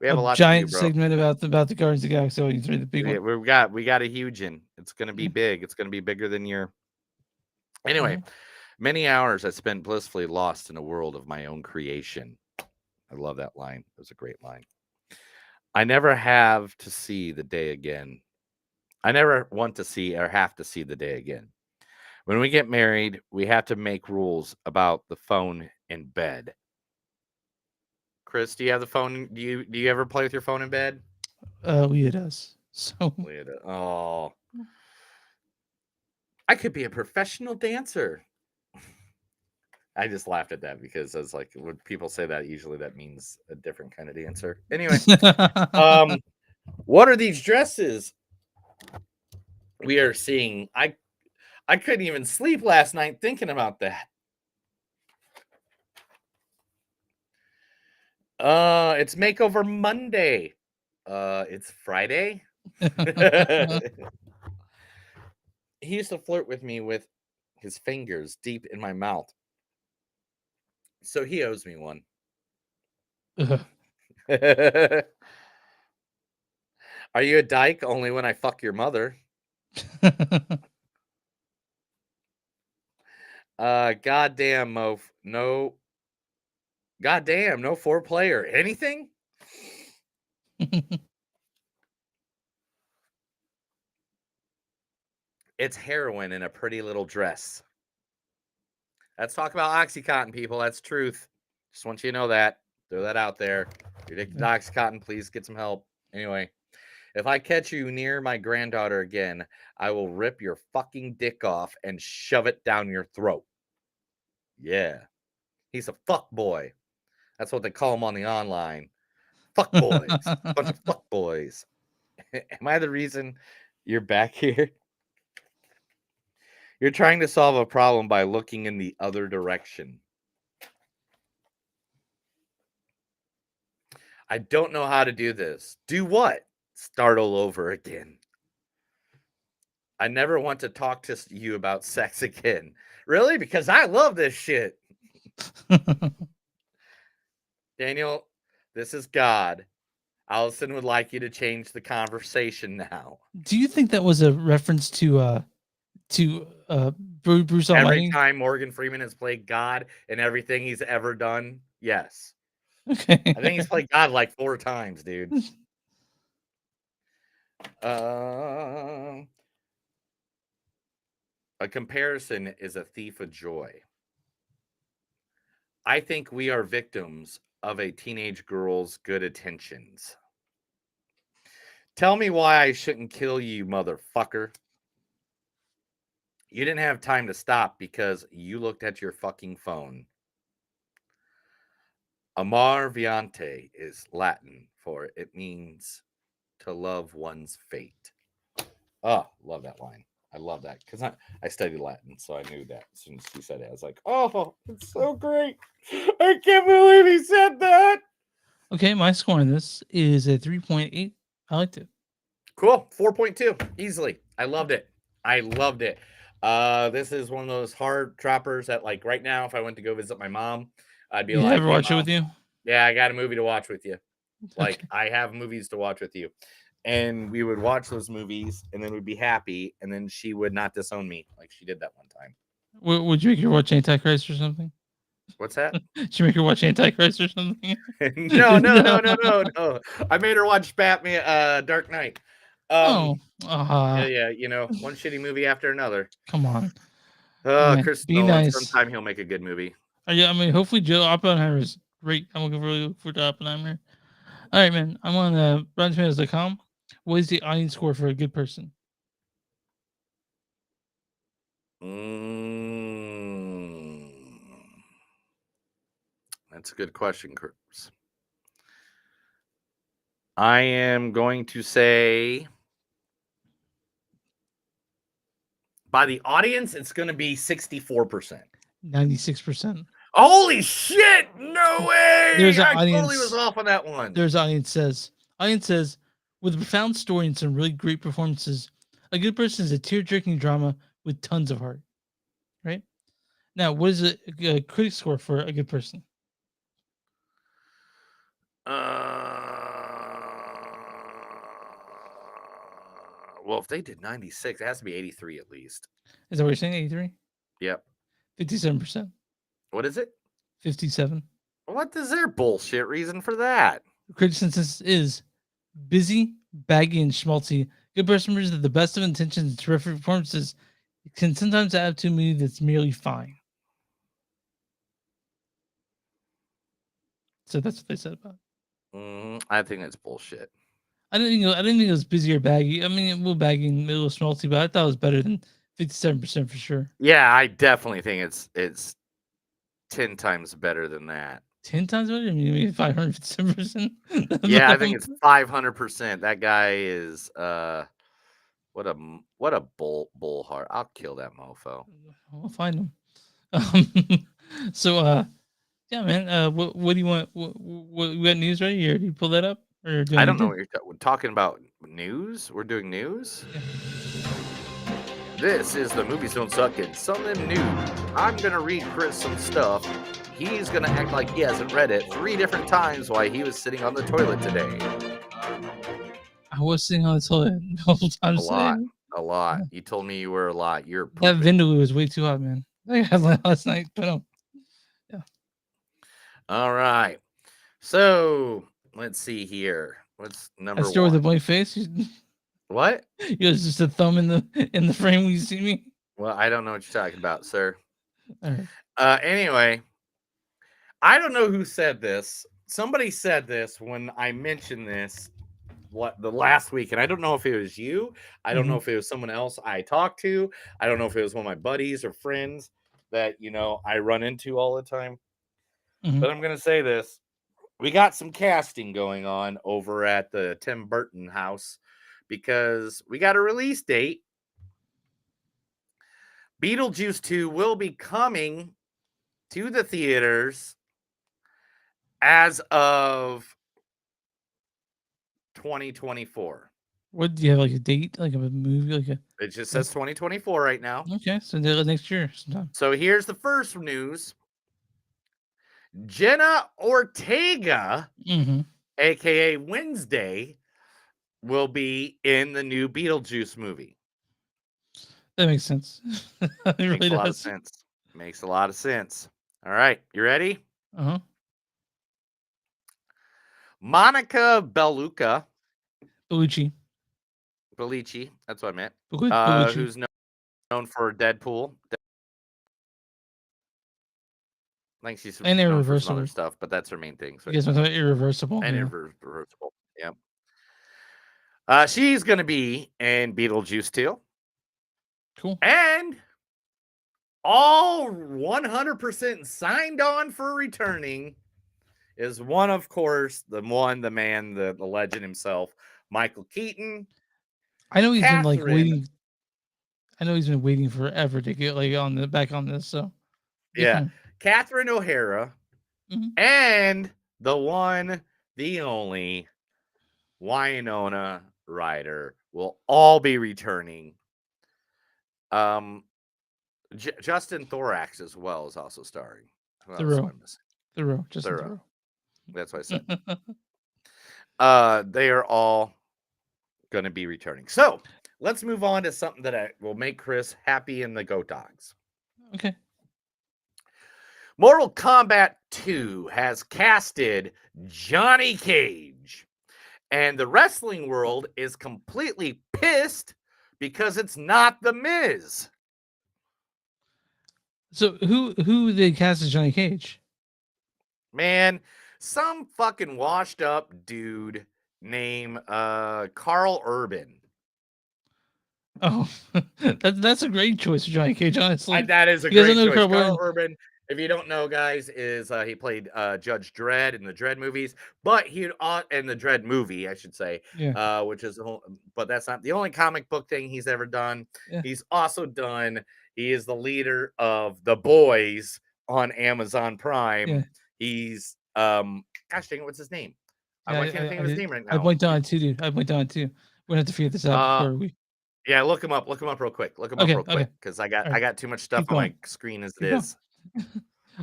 lot giant to do, bro. segment about the Guardians of the Galaxy. Oh, you threw the big Yeah, one. we got a huge one. It's gonna be big. It's gonna be bigger than your. Anyway, many hours I spent blissfully lost in a world of my own creation. I love that line. It was a great line. I never have to see the day again. I never want to see or have to see the day again. When we get married, we have to make rules about the phone in bed. Chris, do you have the phone? Do you ever play with your phone in bed? Leah does. So Oh, I could be a professional dancer. I just laughed at that because I was like, when people say that, usually that means a different kind of dancer. Anyway, what are these dresses we are seeing? I couldn't even sleep last night thinking about that. It's Makeover Monday. It's Friday. He used to flirt with me with his fingers deep in my mouth. So he owes me one. Are you a dyke only when I fuck your mother? Goddamn, Mo. No. Goddamn, no foreplay or anything? It's heroin in a pretty little dress. Let's talk about Oxycontin, people. That's truth. Just want you to know that. Throw that out there. If you're addicted to Oxycontin, please get some help. Anyway, if I catch you near my granddaughter again, I will rip your fucking dick off and shove it down your throat. Yeah. He's a fuck boy. That's what they call him on the online. Fuck boys. A bunch of fuck boys. Am I the reason you're back here? You're trying to solve a problem by looking in the other direction. I don't know how to do this. Do what? Start all over again. I never want to talk to you about sex again. Really? Because I love this shit. Daniel, this is God. Allison would like you to change the conversation now. Do you think that was a reference to Bruce Almighty? Every time Morgan Freeman has played God in everything he's ever done, yes. Okay. I think he's played God like 4 times, dude. A comparison is a thief of joy. I think we are victims of a teenage girl's good intentions. Tell me why I shouldn't kill you, motherfucker. You didn't have time to stop because you looked at your fucking phone. Amar viante is Latin for it means to love one's fate. Oh, love that line. I love that because I studied Latin, so I knew that as soon as he said it. I was like, oh, it's so great. I can't believe he said that. Okay, my score on this is a 3.8. I liked it. Cool. 4.2. Easily. I loved it. I loved it. This is one of those hard droppers that, like, right now, if I went to go visit my mom, I'd be You like, ever "Hey, watch it Mom, with you? yeah, I got a movie to watch with you." Like, I have movies to watch with you. And we would watch those movies, and then we'd be happy, and then she would not disown me like she did that one time. Would you make her watch Antichrist or something? What's that? Should you make her watch Antichrist or something? No. I made her watch Batman, Dark Knight. Yeah, you know, one shitty movie after another. Come on. Oh, Man, Chris be Nolan, nice. sometime he'll make a good movie. Yeah, I mean, hopefully Joe Oppenheimer is great. I'm looking really for Joe Oppenheimer. All right, man. I'm on RottenTomatoes.com. What is the audience score for a good person? That's a good question, Chris. I am going to say by the audience, it's going to be 64%. 96%. Holy shit! No way! There's an I audience. totally was off on that one. There's audience says, with a profound story and some really great performances, A Good Person is a tear-jerking drama with tons of heart. Right? Now, what is a critic score for A Good Person? Well, if they did 96, it has to be 83 at least. Is that what you're saying? 83? Yep. 57%. What is it? 57. What is their bullshit reason for that? Critic census is busy, baggy, and schmaltzy. Good Person presents the best of intentions and terrific performances. It can sometimes add to a movie that's merely fine. So that's what they said about it. I think that's bullshit. I didn't think it was busy or baggy. I mean, a little baggy and a little schmaltzy, but I thought it was better than 57% for sure. Yeah, I definitely think it's 10 times better than that. 10 times better? I mean 557%. Yeah, I think it's 500%. That guy is what a bull heart. I'll kill that mofo. I'll find him. So yeah, man. What do you want? What you got news ready? You pull that up? Or do I don't know what you're talking about. News? We're doing news? Yeah. This is the Movies Don't Suck. It's something new. I'm going to read Chris some stuff. He's going to act like he hasn't read it 3 different times while he was sitting on the toilet today. I was sitting on the toilet a couple times. A lot. You told me you were a lot. You're That Vindaloo was way too hot, man. I had last night, but yeah. All right. So let's see here. What's number I still one? with a blank face. What? It was just a thumb in the frame when you see me. Well, I don't know what you're talking about, sir. All right. Anyway, I don't know who said this. Somebody said this when I mentioned this the last week, and I don't know if it was you. I don't know if it was someone else I talked to. I don't know if it was one of my buddies or friends that I run into all the time. But I'm gonna say this. We got some casting going on over at the Tim Burton house because we got a release date. Beetlejuice 2 will be coming to the theaters as of 2024. What do you have, like a date, like a movie, It just says 2024 right now. Okay, so next year sometime. So here's the first news. Jenna Ortega, aka Wednesday, will be in the new Beetlejuice movie. That makes sense. It really Makes a lot of does. sense. Makes a lot of sense. All right, you ready? Monica Bellucci Bellucci. That's what I meant. Bellucci. Who's known for Deadpool. I think she's And known for some other Irreversible. stuff, but that's her main thing. You guys want to talk about Irreversible? And Yeah. Irreversible. Yep. She's going to be in Beetlejuice too. Cool. And all 100% signed on for returning is one, of course, the man, the legend himself, Michael Keaton. I know he's been like Catherine- waiting. I know he's been waiting forever to get like back on this. So Yeah. Catherine O'Hara Mhm. and the one, the only Winona Ryder will all be returning. Justin Thorax as well is also starring. Who else am I missing? Thoreau. Just Thoreau. That's what I said. They are all going to be returning. So let's move on to something that will make Chris happy in the Goat Dogs. Okay. Mortal Kombat 2 has casted Johnny Cage, and the wrestling world is completely pissed because it's not The Miz. So who they cast as Johnny Cage? Man, some fucking washed up dude named Carl Urban. Oh, that's a great choice for Johnny Cage. Honestly, That is a You guys great don't know choice. Carl Carl Urban, if you don't know, guys, is he played Judge Dredd in the Dredd movies, but in the Dredd movie, I should say, Yeah. which is but that's not the only comic book thing he's ever done. Yeah. He's also done. He is the leader of The Boys on Amazon Prime. Yeah. He's gosh dang it, what's his name? I can't think of his name right I now. went down too, dude. I went down too. We're gonna have to figure this out before we. Yeah, look him up. Look him up real quick. Look him up real quick because I got too much stuff on my screen as it is.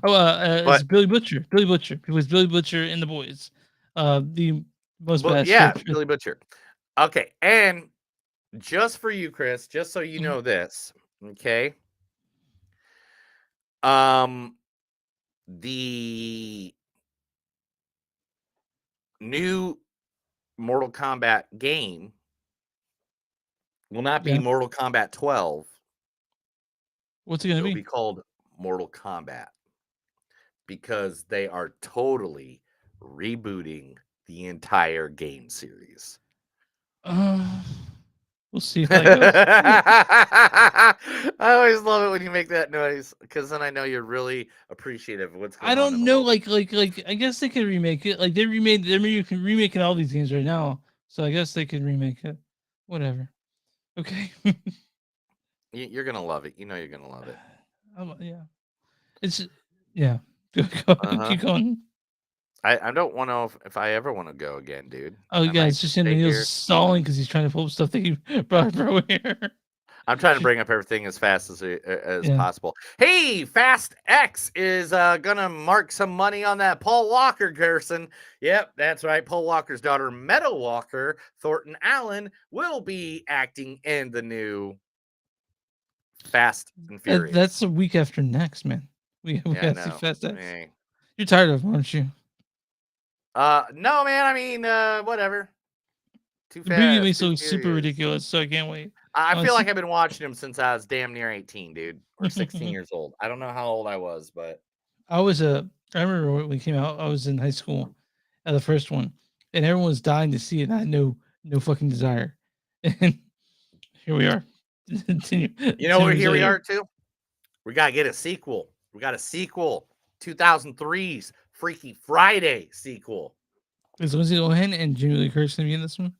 It's Billy Butcher. Billy Butcher. It was Billy Butcher in The Boys. The most badass. Yeah, character. Billy Butcher. Okay, and just for you, Chris, just so you Mm-hmm. know this, okay. The new Mortal Kombat game will not be Yeah. Mortal Kombat 12. What's it gonna It'll be? be called Mortal Kombat because they are totally rebooting the entire game series. We'll see how that goes. I always love it when you make that noise because then I know you're really appreciative of what's going on. I don't know, like I guess they could remake it. Like they're remaking all these games right now, so I guess they could remake it. Whatever. Okay. You're gonna love it. You know you're gonna love it. Yeah. It's yeah. Go, keep going. I don't want to if I ever want to go again, dude. Oh, I yeah, might it's just him. stay He was here. stalling because he's trying to pull up stuff that he brought here. I'm trying to bring up everything as fast as Yeah. possible. Hey, Fast X is gonna mark some money on that Paul Walker person. Yep, that's right. Paul Walker's daughter, Meadow Walker Thornton Allen, will be acting in the new Fast and Furious. That's a week after next, man. We Yeah, I have to know. Fast X. Yeah. You're tired of them, aren't you? No, man. I mean, whatever. Too The preview fast. makes it Too look super furious. ridiculous, so I can't wait. I feel Honestly. like I've been watching him since I was damn near 18, dude, or 16 years old. I don't know how old I was, but I remember when it came out, I was in high school at the first one, and everyone was dying to see it, and I had no fucking desire. And here we are. you know 10 where years here we later. are too. We gotta get a sequel. We got a sequel. 2003's Freaky Friday sequel. Is Lindsay Lohan and Jamie Lee Curtis gonna be in this one?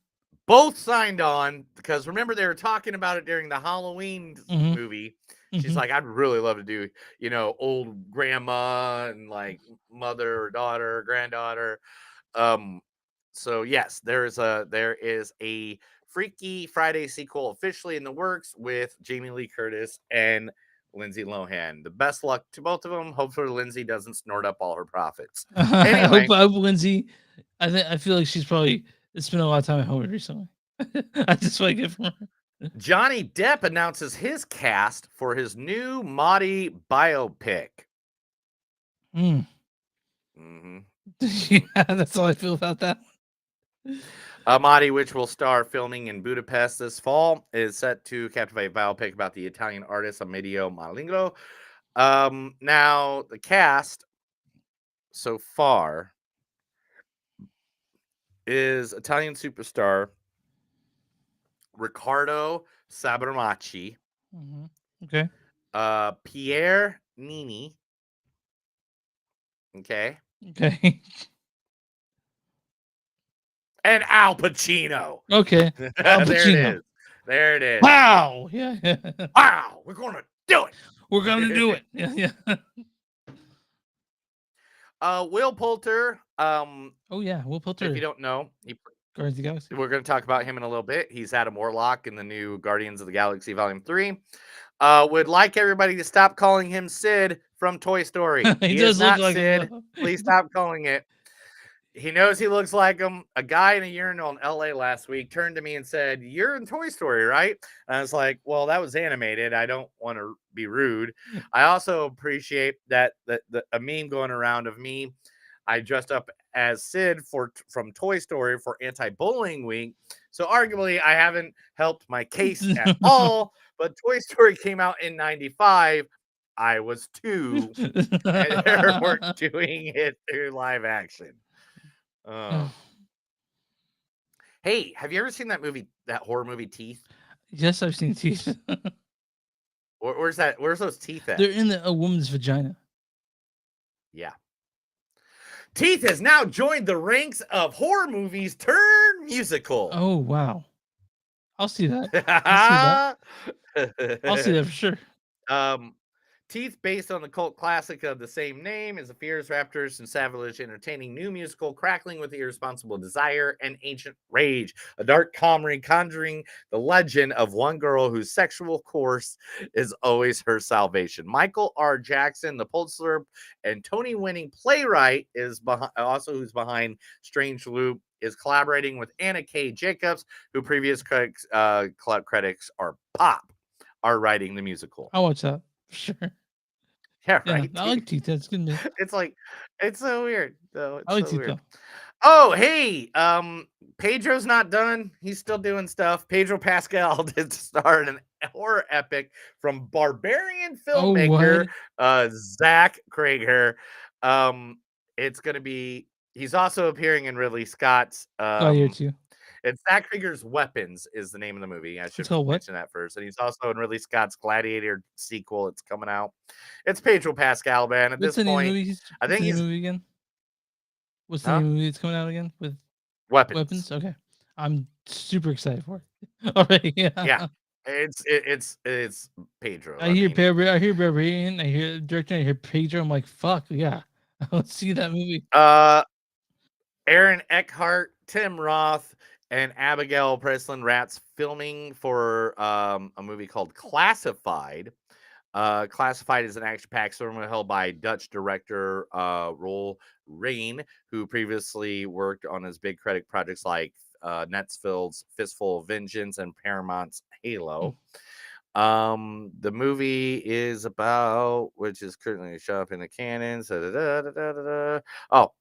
Both signed on because remember they were talking about it during the Halloween Mhm. movie. She's Mhm. like, I'd really love to do, old grandma and like mother or daughter or granddaughter. So yes, there is a Freaky Friday sequel officially in the works with Jamie Lee Curtis and Lindsay Lohan. The best luck to both of them. Hopefully Lindsay doesn't snort up all her profits. I Anyway, hope Lindsay. I feel like she's probably spent a lot of time at home recently. I just like it from her. Johnny Depp announces his cast for his new Maudie biopic. Mm. hmm Yeah, that's all I feel about that. Amati, which will star filming in Budapest this fall, is set to captivate biopic about the Italian artist Amedeo Malingo. Now, the cast so far is Italian superstar Riccardo Sabermachi, Okay. Pierre Nini. Okay. Okay. And Al Pacino. Okay. Al There it Pacino. is. There it is. Wow. Yeah. Wow. We're going to do it. We're gonna do it. Yeah. Yeah. Will Poulter. Oh yeah, Will Poulter. If you don't know, Guardians of the Galaxy. we're going to talk about him in a little bit. He's Adam Warlock in the new Guardians of the Galaxy Volume 3. Would like everybody to stop calling him Sid from Toy Story. He is does look not like Sid. him. Please stop calling it. He knows he looks like him. A guy in a urinal in LA last week turned to me and said, "You're in Toy Story, right?" And I was like, "Well, that was animated. I don't want to be rude." I also appreciate that a meme going around of me. I dressed up as Sid from Toy Story for Anti-Bullying Week. So arguably, I haven't helped my case at all. But Toy Story came out in '95. I was 2, and we're doing it through live action. Hey, have you ever seen that movie, that horror movie Teeth? Yes, I've seen teeth. Where's that? Where's those teeth at? They're in a woman's vagina. Yeah. Teeth has now joined the ranks of horror movies turned musical. Oh wow. I'll see that. I'll see that for sure. Teeth, based on the cult classic of the same name, is a fierce raptors and savage entertaining new musical crackling with irresponsible desire and ancient rage. A dark comedy conjuring the legend of one girl whose sexual course is always her salvation. Michael R. Jackson, the Pulitzer and Tony-winning playwright, is who's behind Strange Loop, is collaborating with Anna K. Jacobs, who previous critics are writing the musical. I'll watch that for sure. Yeah, Yeah, right. I like teeth. That's good. It's like, it's so weird though. It's I like so teeth weird. though. Oh, hey, Pedro's not done. He's still doing stuff. Pedro Pascal did star in an horror epic from Barbarian filmmaker Zach Krager. It's gonna be. He's also appearing in Ridley Scott's. Here too. It's Zach Krieger's Weapons is the name of the movie. I should called what? mention that first. And he's also in Ridley Scott's Gladiator sequel. It's coming out. It's Pedro Pascal, man. At What's this the name of the point, movie? I think What's the name he's of the movie again. What's the name of the movie that's coming out again with Weapons. Weapons? Okay, I'm super excited for it. All right, yeah. Yeah, it's Pedro. I hear Barbarian. I hear director. I hear Pedro. I'm like, fuck yeah, let's see that movie. Aaron Eckhart, Tim Roth, and Abigail Breslin Ratz filming for a movie called Classified. Classified is an action-packed story held by Dutch director Roel Rain, who previously worked on his big credit projects like Netflix's Fistful of Vengeance and Paramount's Halo. The movie is about, which is currently shot up in the canons. Oh,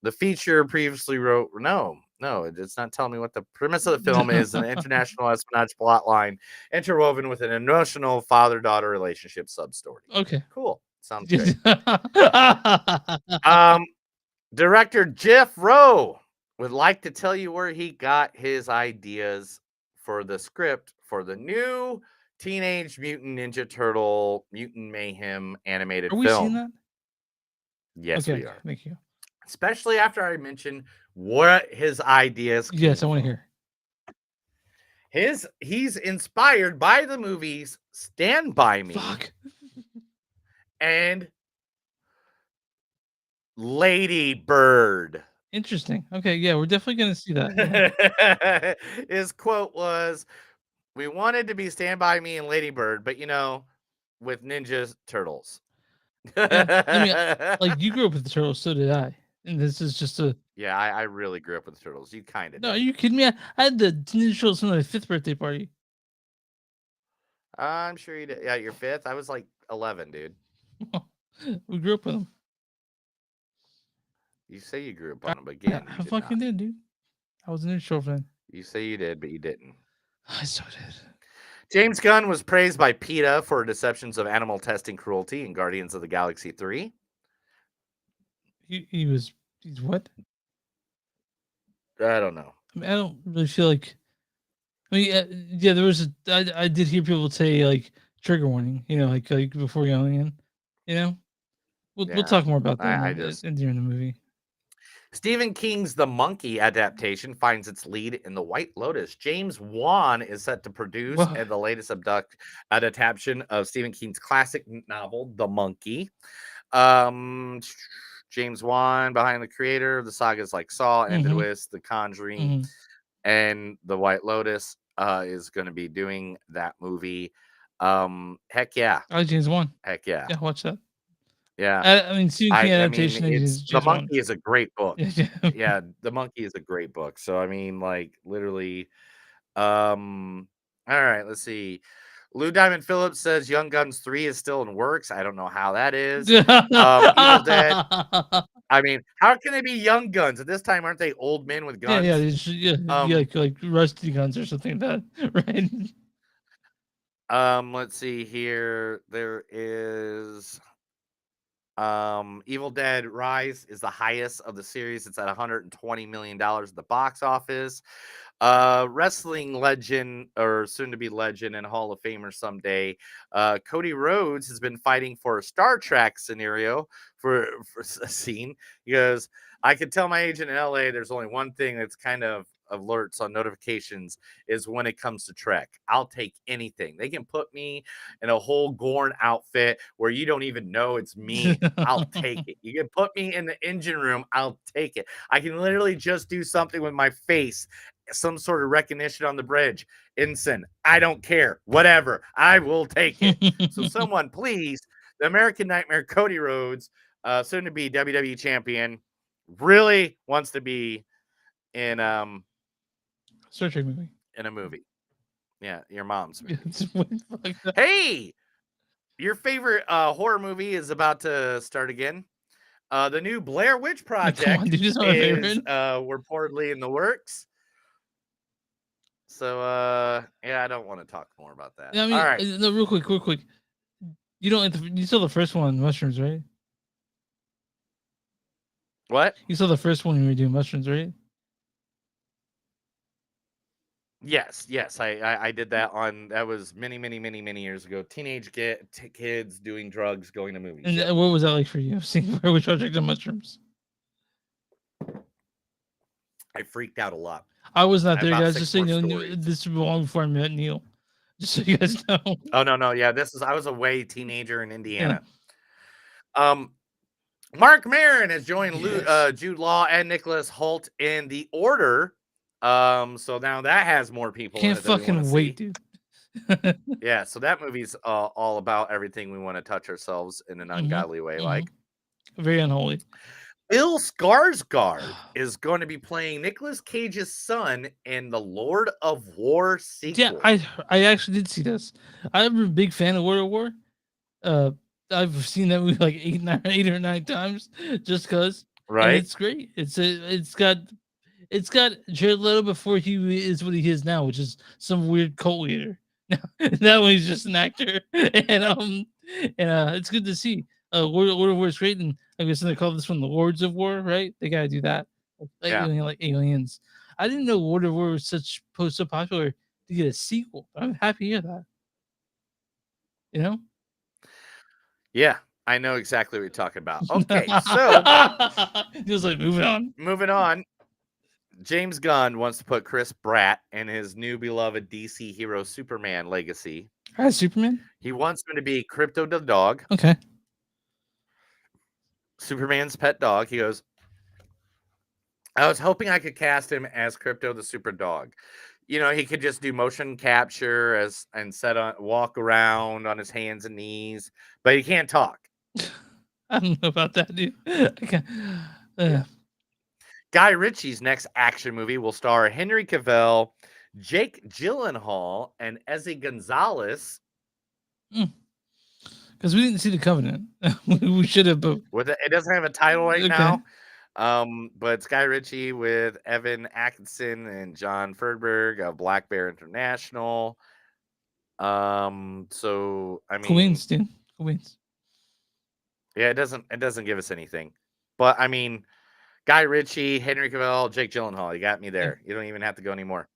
the feature previously wrote, no, it's not telling me what the premise of the film is. An international espionage plotline interwoven with an emotional father-daughter relationship sub-story. Okay. Cool. Sounds good. Director Jeff Rowe would like to tell you where he got his ideas for the script for the new Teenage Mutant Ninja Turtle Mutant Mayhem animated Are we film. seeing that? Yes, Okay, we are. thank you. Especially after I mentioned what his ideas. Yes, I want to hear. He's inspired by the movies Stand By Me and Lady Bird. Interesting. Okay, yeah, we're definitely gonna see that. His quote was, "We wanted to be Stand By Me and Lady Bird, but with Ninja Turtles." Yeah, I mean, like you grew up with the turtles, so did I. And this is just a Yeah, I really grew up with the Turtles. You kind of. no. Are you kidding me? I had the Ninja Turtles from my 5th birthday party. I'm sure you did. Yeah, your 5th. I was like 11, dude. We grew up with them. You say you grew up on them, but again, I fucking did, dude. I was a neutral fan. You say you did, but you didn't. I so did. James Gunn was praised by PETA for deceptions of animal testing cruelty in Guardians of the Galaxy 3. He's what? I don't know. I mean, I don't really feel like. I mean, yeah, there was. I did hear people say like trigger warning. Like before going in. We'll Yeah, talk more about that I in just during the movie. Stephen King's The Monkey adaptation finds its lead in The White Lotus. James Wan is set to produce Whoa. the latest adaptation of Stephen King's classic novel, The Monkey. James Wan, behind the creator of the sagas like Saw, Ended Mhm. With, The Conjuring, Mhm. and The White Lotus, is going to be doing that movie. Heck yeah. I like James Wan. Heck yeah. Yeah, watch that. Yeah. I mean, Stephen King adaptation. It's The Monkey is a great book. Yeah. Yeah, The Monkey is a great book. So I mean, like literally, all right, let's see. Lou Diamond Phillips says Young Guns 3 is still in works. I don't know how that is. Evil Dead. I mean, how can they be young guns? At this time, aren't they old men with guns? Yeah, like rusty guns or something like that, right? Let's see here. There is Evil Dead Rise is the highest of the series. It's at $120 million at the box office. Wrestling legend, or soon to be legend and Hall of Famer someday, Cody Rhodes has been fighting for a Star Trek scenario for a scene. He goes, I could tell my agent in LA there's only one thing that's kind of alerts on notifications is when it comes to Trek. I'll take anything. They can put me in a whole Gorn outfit where you don't even know it's me. I'll take it. You can put me in the engine room. I'll take it. I can literally just do something with my face, some sort of recognition on the bridge. Ensign, I don't care. Whatever. I will take it. So someone please, the American Nightmare Cody Rhodes, soon to be WWE champion, really wants to be in Star Trek movie. In a movie. Yeah, your mom's movie. Like Hey, your favorite horror movie is about to start again. The new Blair Witch Project dude, is it's not my favorite. reportedly in the works. So yeah, I don't want to talk more about that. Yeah, I mean, all right. No, real quick. You saw the first one, mushrooms, right? What? You saw the first one when we were doing mushrooms, right? Yes, I did that that was many years ago. Teenage kids doing drugs, going to movies. And Yep. what was that like for you? Seeing Blair Witch Project and mushrooms. I freaked out a lot. I was not I have there, about guys. 6 Just so you more know, stories. this was long before I met Neil. Just so you guys know. Oh no, yeah, I was a way teenager in Indiana. Mark Maron has joined Jude Law and Nicholas Hoult in The Order. So now that has more people. Can't in it that we wanna fucking wait, see. dude. Yeah, so that movie's all about everything we want to touch ourselves in an ungodly way, like. Very unholy. Bill Skarsgård is going to be playing Nicolas Cage's son in the Lord of War sequel. Yeah, I actually did see this. I'm a big fan of World of War. I've seen that movie like 8 or 9 times just because. Right. And it's great. It's got Jared Leto before he is what he is now, which is some weird cult leader. Now he's just an actor, and it's good to see. World of War is great, and I guess they call this one the Lords of War, right? They gotta do that, like aliens. I didn't know World of War was so popular to get a sequel. I'm happy to hear that. You know? Yeah, I know exactly what you're talking about. Okay, so he was like, moving on. James Gunn wants to put Chris Pratt in his new beloved DC hero Superman legacy. Superman? He wants him to be Crypto the dog. Okay. Superman's pet dog. He goes, I was hoping I could cast him as Crypto the super dog. He could just do motion capture and walk around on his hands and knees, but he can't talk. I don't know about that, dude. Guy Ritchie's next action movie will star Henry Cavill, Jake Gyllenhaal, and Ezzy Gonzalez. Because we didn't see The Covenant. We should have. But It doesn't have a title right now. But it's Guy Ritchie with Evan Atkinson and John Ferdberg of Black Bear International. So I mean, Queens, dude. Queens. yeah, it doesn't give us anything. But I mean, Guy Ritchie, Henry Cavill, Jake Gyllenhaal, you got me there. You don't even have to go anymore.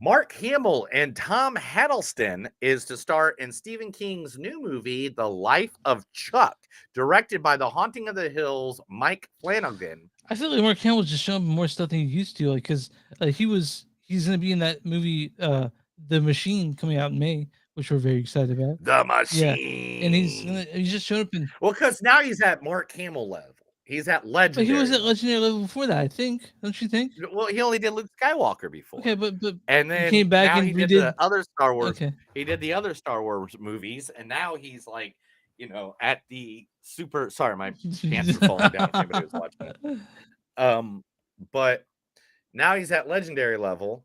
Mark Hamill and Tom Hiddleston is to star in Stephen King's new movie, The Life of Chuck, directed by The Haunting of the Hills' Mike Flanagan. I feel like Mark Hamill just showing more stuff than he used to, like because he's gonna be in that movie, The Machine, coming out in May, which we're very excited about. The Yeah, Machine. and he's just showed up in. Well, because now he's at Mark Hamill level. He's at But legendary. he was at legendary level before that, I think. Don't you think? Well, he only did Luke Skywalker before. Okay, but And then he came back now and he did redid. the other Star Wars. Okay. He did the other Star Wars movies, and now he's like, at the super. Sorry, my pants are falling down. If anybody was watching it. But now he's at legendary level.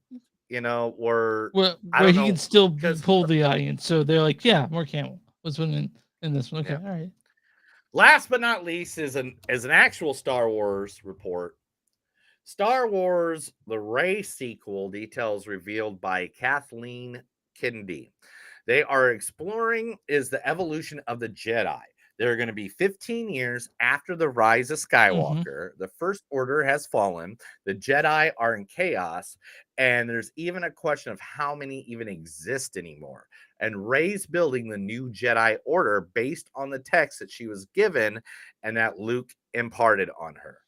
Where Where I don't he know, can still pull the audience. So they're like, yeah, Mark Hamill was in this one. Okay, all right. Last but not least is an actual Star Wars report. Star Wars: The Rey sequel details revealed by Kathleen Kennedy. They are exploring the evolution of the Jedi. They're going to be 15 years after the rise of Skywalker. The First Order has fallen. The Jedi are in chaos. And there's even a question of how many even exist anymore. And Rey's building the new Jedi Order based on the text that she was given and that Luke imparted on her.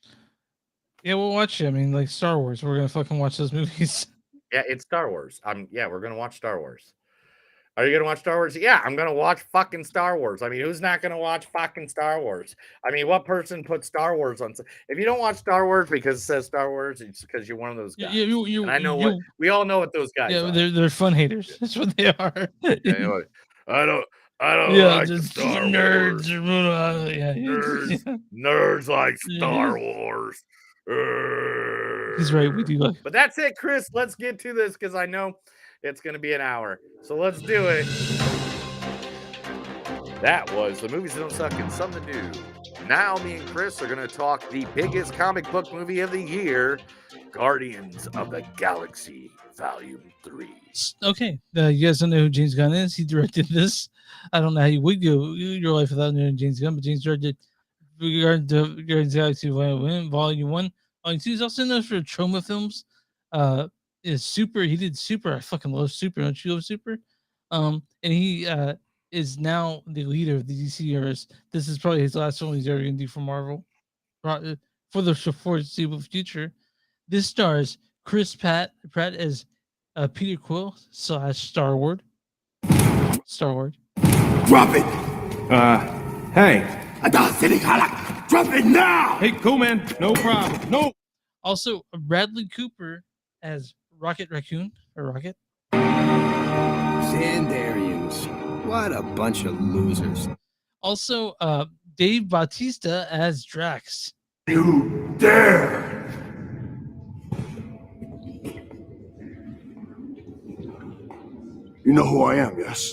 Yeah, we'll watch it. I mean, like Star Wars. We're gonna fucking watch those movies. Yeah, it's Star Wars. We're gonna watch Star Wars. Are you gonna watch Star Wars? Yeah, I'm gonna watch fucking Star Wars. I mean, who's not gonna watch fucking Star Wars? I mean, what person put Star Wars on? If you don't watch Star Wars because it says Star Wars, it's because you're one of those guys. And I know what we all know what those guys Yeah, are. they're fun haters. That's what they are. Yeah, I don't Yeah, like just Star nerds. Wars. Yeah, Nerds like Star Yeah. Wars. He's right. We do like. But that's it, Chris. Let's get to this because I know it's going to be an hour. So let's do it. That was The Movies That Don't Suck and Some That Do. Now me and Chris are going to talk the biggest comic book movie of the year, Guardians of the Galaxy Volume 3. Okay, you guys don't know who James Gunn is. He directed this. I don't know how you would go your life without knowing James Gunn, but James directed Guardians of the Galaxy Volume 1. Volume 2 is also known for Trauma films. Is Super. He did Super. I fucking love Super. Don't you love Super? And he is now the leader of the DC universe. This is probably his last film he's ever going to do for Marvel for the foreseeable future. This stars Chris Pratt as Peter Quill / Star-Lord. Star-Lord. Drop it! Hey. Drop it now! Hey, cool, man. No problem. No. Also, Bradley Cooper as Rocket Raccoon or Rocket. Xandarians. What a bunch of losers. Also, Dave Bautista as Drax. You dare! You know who I am, yes?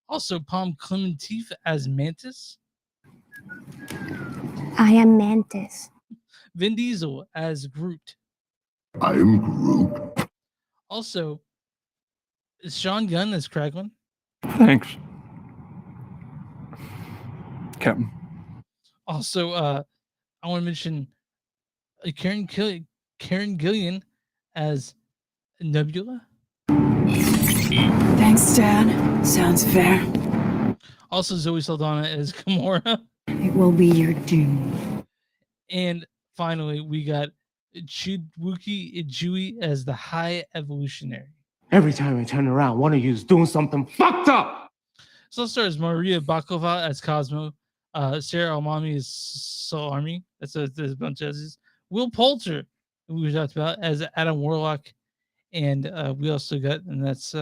Also, Palm Clementif as Mantis. I am Mantis. Vin Diesel as Groot. I am Groot. Also, Sean Gunn as Kraglin. Thanks, Captain. Also, I want to mention Karen Gillian as Nebula. Thanks, Dad. Sounds fair. Also, Zoe Saldana as Gamora. It will be your doom. And finally, we got Chiwetel Ejiofor as the High Evolutionary. Every time I turn around, one of you is doing something fucked up. So it stars Maria Bakalova as Cosmo, Sarah Almami as Solarmi. That's a bunch of S's. Will Poulter, who we talked about, as Adam Warlock, and we also got, and that's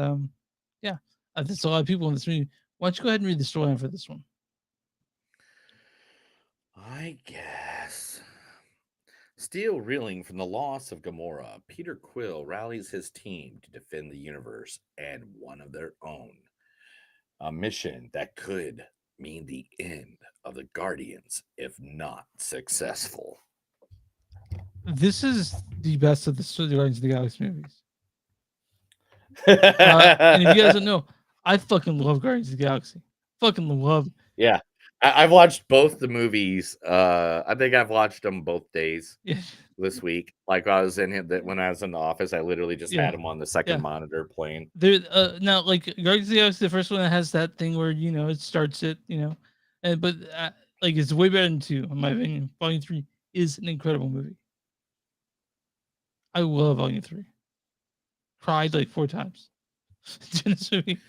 that's a lot of people in this movie. Why don't you go ahead and read the storyline for this one? I guess. Still reeling from the loss of Gamora, Peter Quill rallies his team to defend the universe and one of their own. A mission that could mean the end of the Guardians if not successful. This is the best of the Guardians of the Galaxy movies. And if you guys don't know, I fucking love Guardians of the Galaxy. Fucking love. Yeah. I've watched both the movies. I think I've watched them both days Yeah. this week. Like I was when I was in the office, I literally just Yeah. had them on the second Yeah. monitor playing. There now like Guardians of the Galaxy, the first one that has that thing where it starts it, and but like it's way better than 2 in my opinion. Volume 3 is an incredible movie. I love Volume 3. Cried like 4 times in this movie.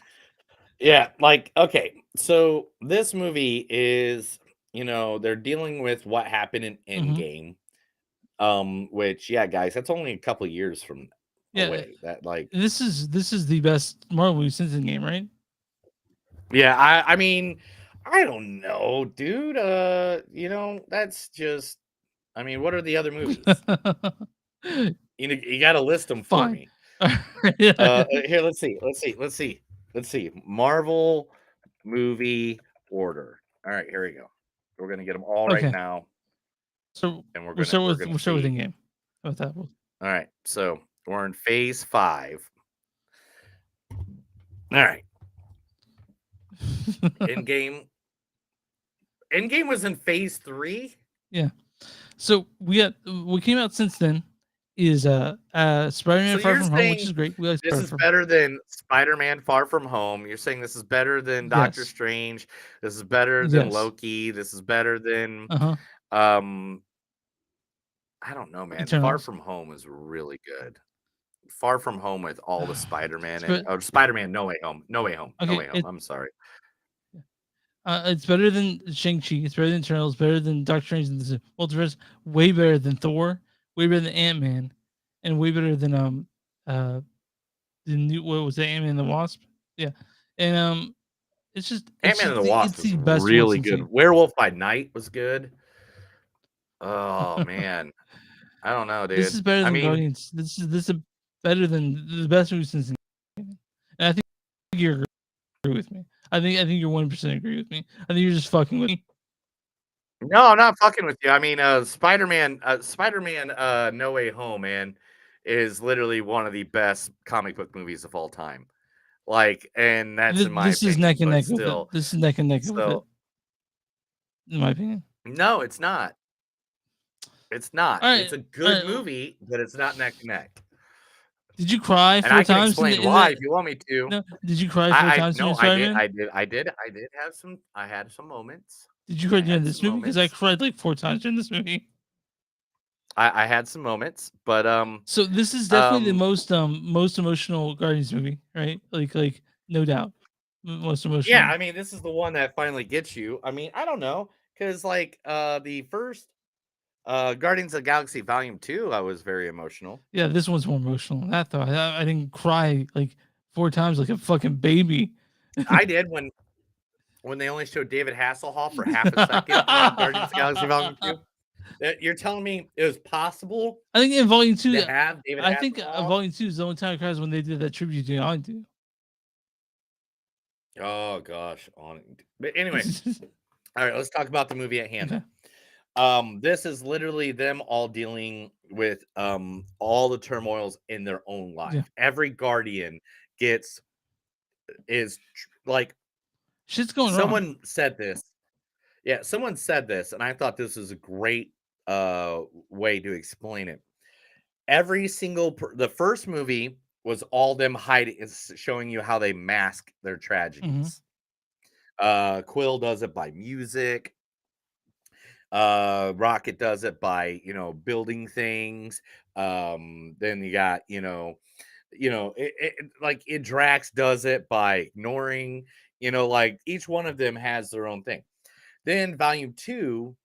Yeah, like okay, so this movie is, they're dealing with what happened in Endgame. Which guys, that's only a couple years from away. That like This is the best Marvel movie since Endgame, right? Yeah, I mean, I don't know, dude. That's just what are the other movies? You got to list them for me. Here, let's see. Marvel movie order. All right, here we go. We're gonna get them all right now. So and we'll start with Endgame. How about that? All right, so we're in phase 5. All right. Endgame was in phase 3. Yeah. So what came out since then is Spider-Man So Far you're From Home, which saying is great. We like This is Spider-Man. better than Spider-Man Far From Home. You're saying this is better than Doctor Yes. Strange. This is better than Yes. Loki. This is better than I don't know, man. Far Eternals. From Home is really good. Far From Home with all the Spider-Man Sp- and Spider-Man No Way Home. No Way Home. No Okay, Way Home. I'm sorry. It's better than Shang-Chi. It's better than Eternals. Better than Doctor Strange and the Multiverse. Way better than Thor. Way better than Ant-Man, and way better than the new what was it, Ant-Man and the Wasp? Yeah, and it's just Ant-Man and the it's Wasp the was best one really since good. Endgame. Werewolf by Night was good. Oh man. I don't know, dude. This is better I than mean, Guardians. This is better than the best movie since Endgame. And I think you agree with me. I think you're 1% agree with me. I think you're just fucking with me. no, I'm not fucking with you. I mean, Spider-Man No Way Home, man, is literally one of the best comic book movies of all time. Like, and that's in my This is opinion, neck and but neck with it. still. This is neck and neck with it, So, in my opinion. no, it's not. It's not. All right, It's a all good right. movie, but it's not neck and neck. Did you cry And 4 I can times? explain why if you want me to. No, did you cry 4 times in No, Spider-Man? I did have some. I had some moments. Did you cry I during had this some movie? Because I moments. cried like 4 times during this movie. I had some moments, but So this is definitely the most emotional Guardians movie, right? Like no doubt, most emotional. yeah, I mean, this is the one that finally gets you. I mean, I don't know, because like the first Guardians of the Galaxy Volume 2, I was very emotional. Yeah, this one's more emotional than that though. I didn't cry like 4 times like a fucking baby. I did when they only showed David Hasselhoff for half a second in Guardians of the Galaxy Volume 2. You're telling me it was possible I think in Volume 2, to have David I think Hasselhoff? Volume 2 is the only time I cried is when they did that tribute to Yondu. Oh gosh, but anyway, all right, let's talk about the movie at hand. Okay. This is literally them all dealing with all the turmoils in their own life. Yeah. Every Guardian is like Shit's going wrong. someone said this. Yeah, someone said this, and I thought this was a great way to explain it. Every single the first movie was all them hiding, is showing you how they mask their tragedies. Quill does it by music. Rocket does it by building things. Then you got Drax does it by ignoring. Like each one of them has their own thing. Then Volume 2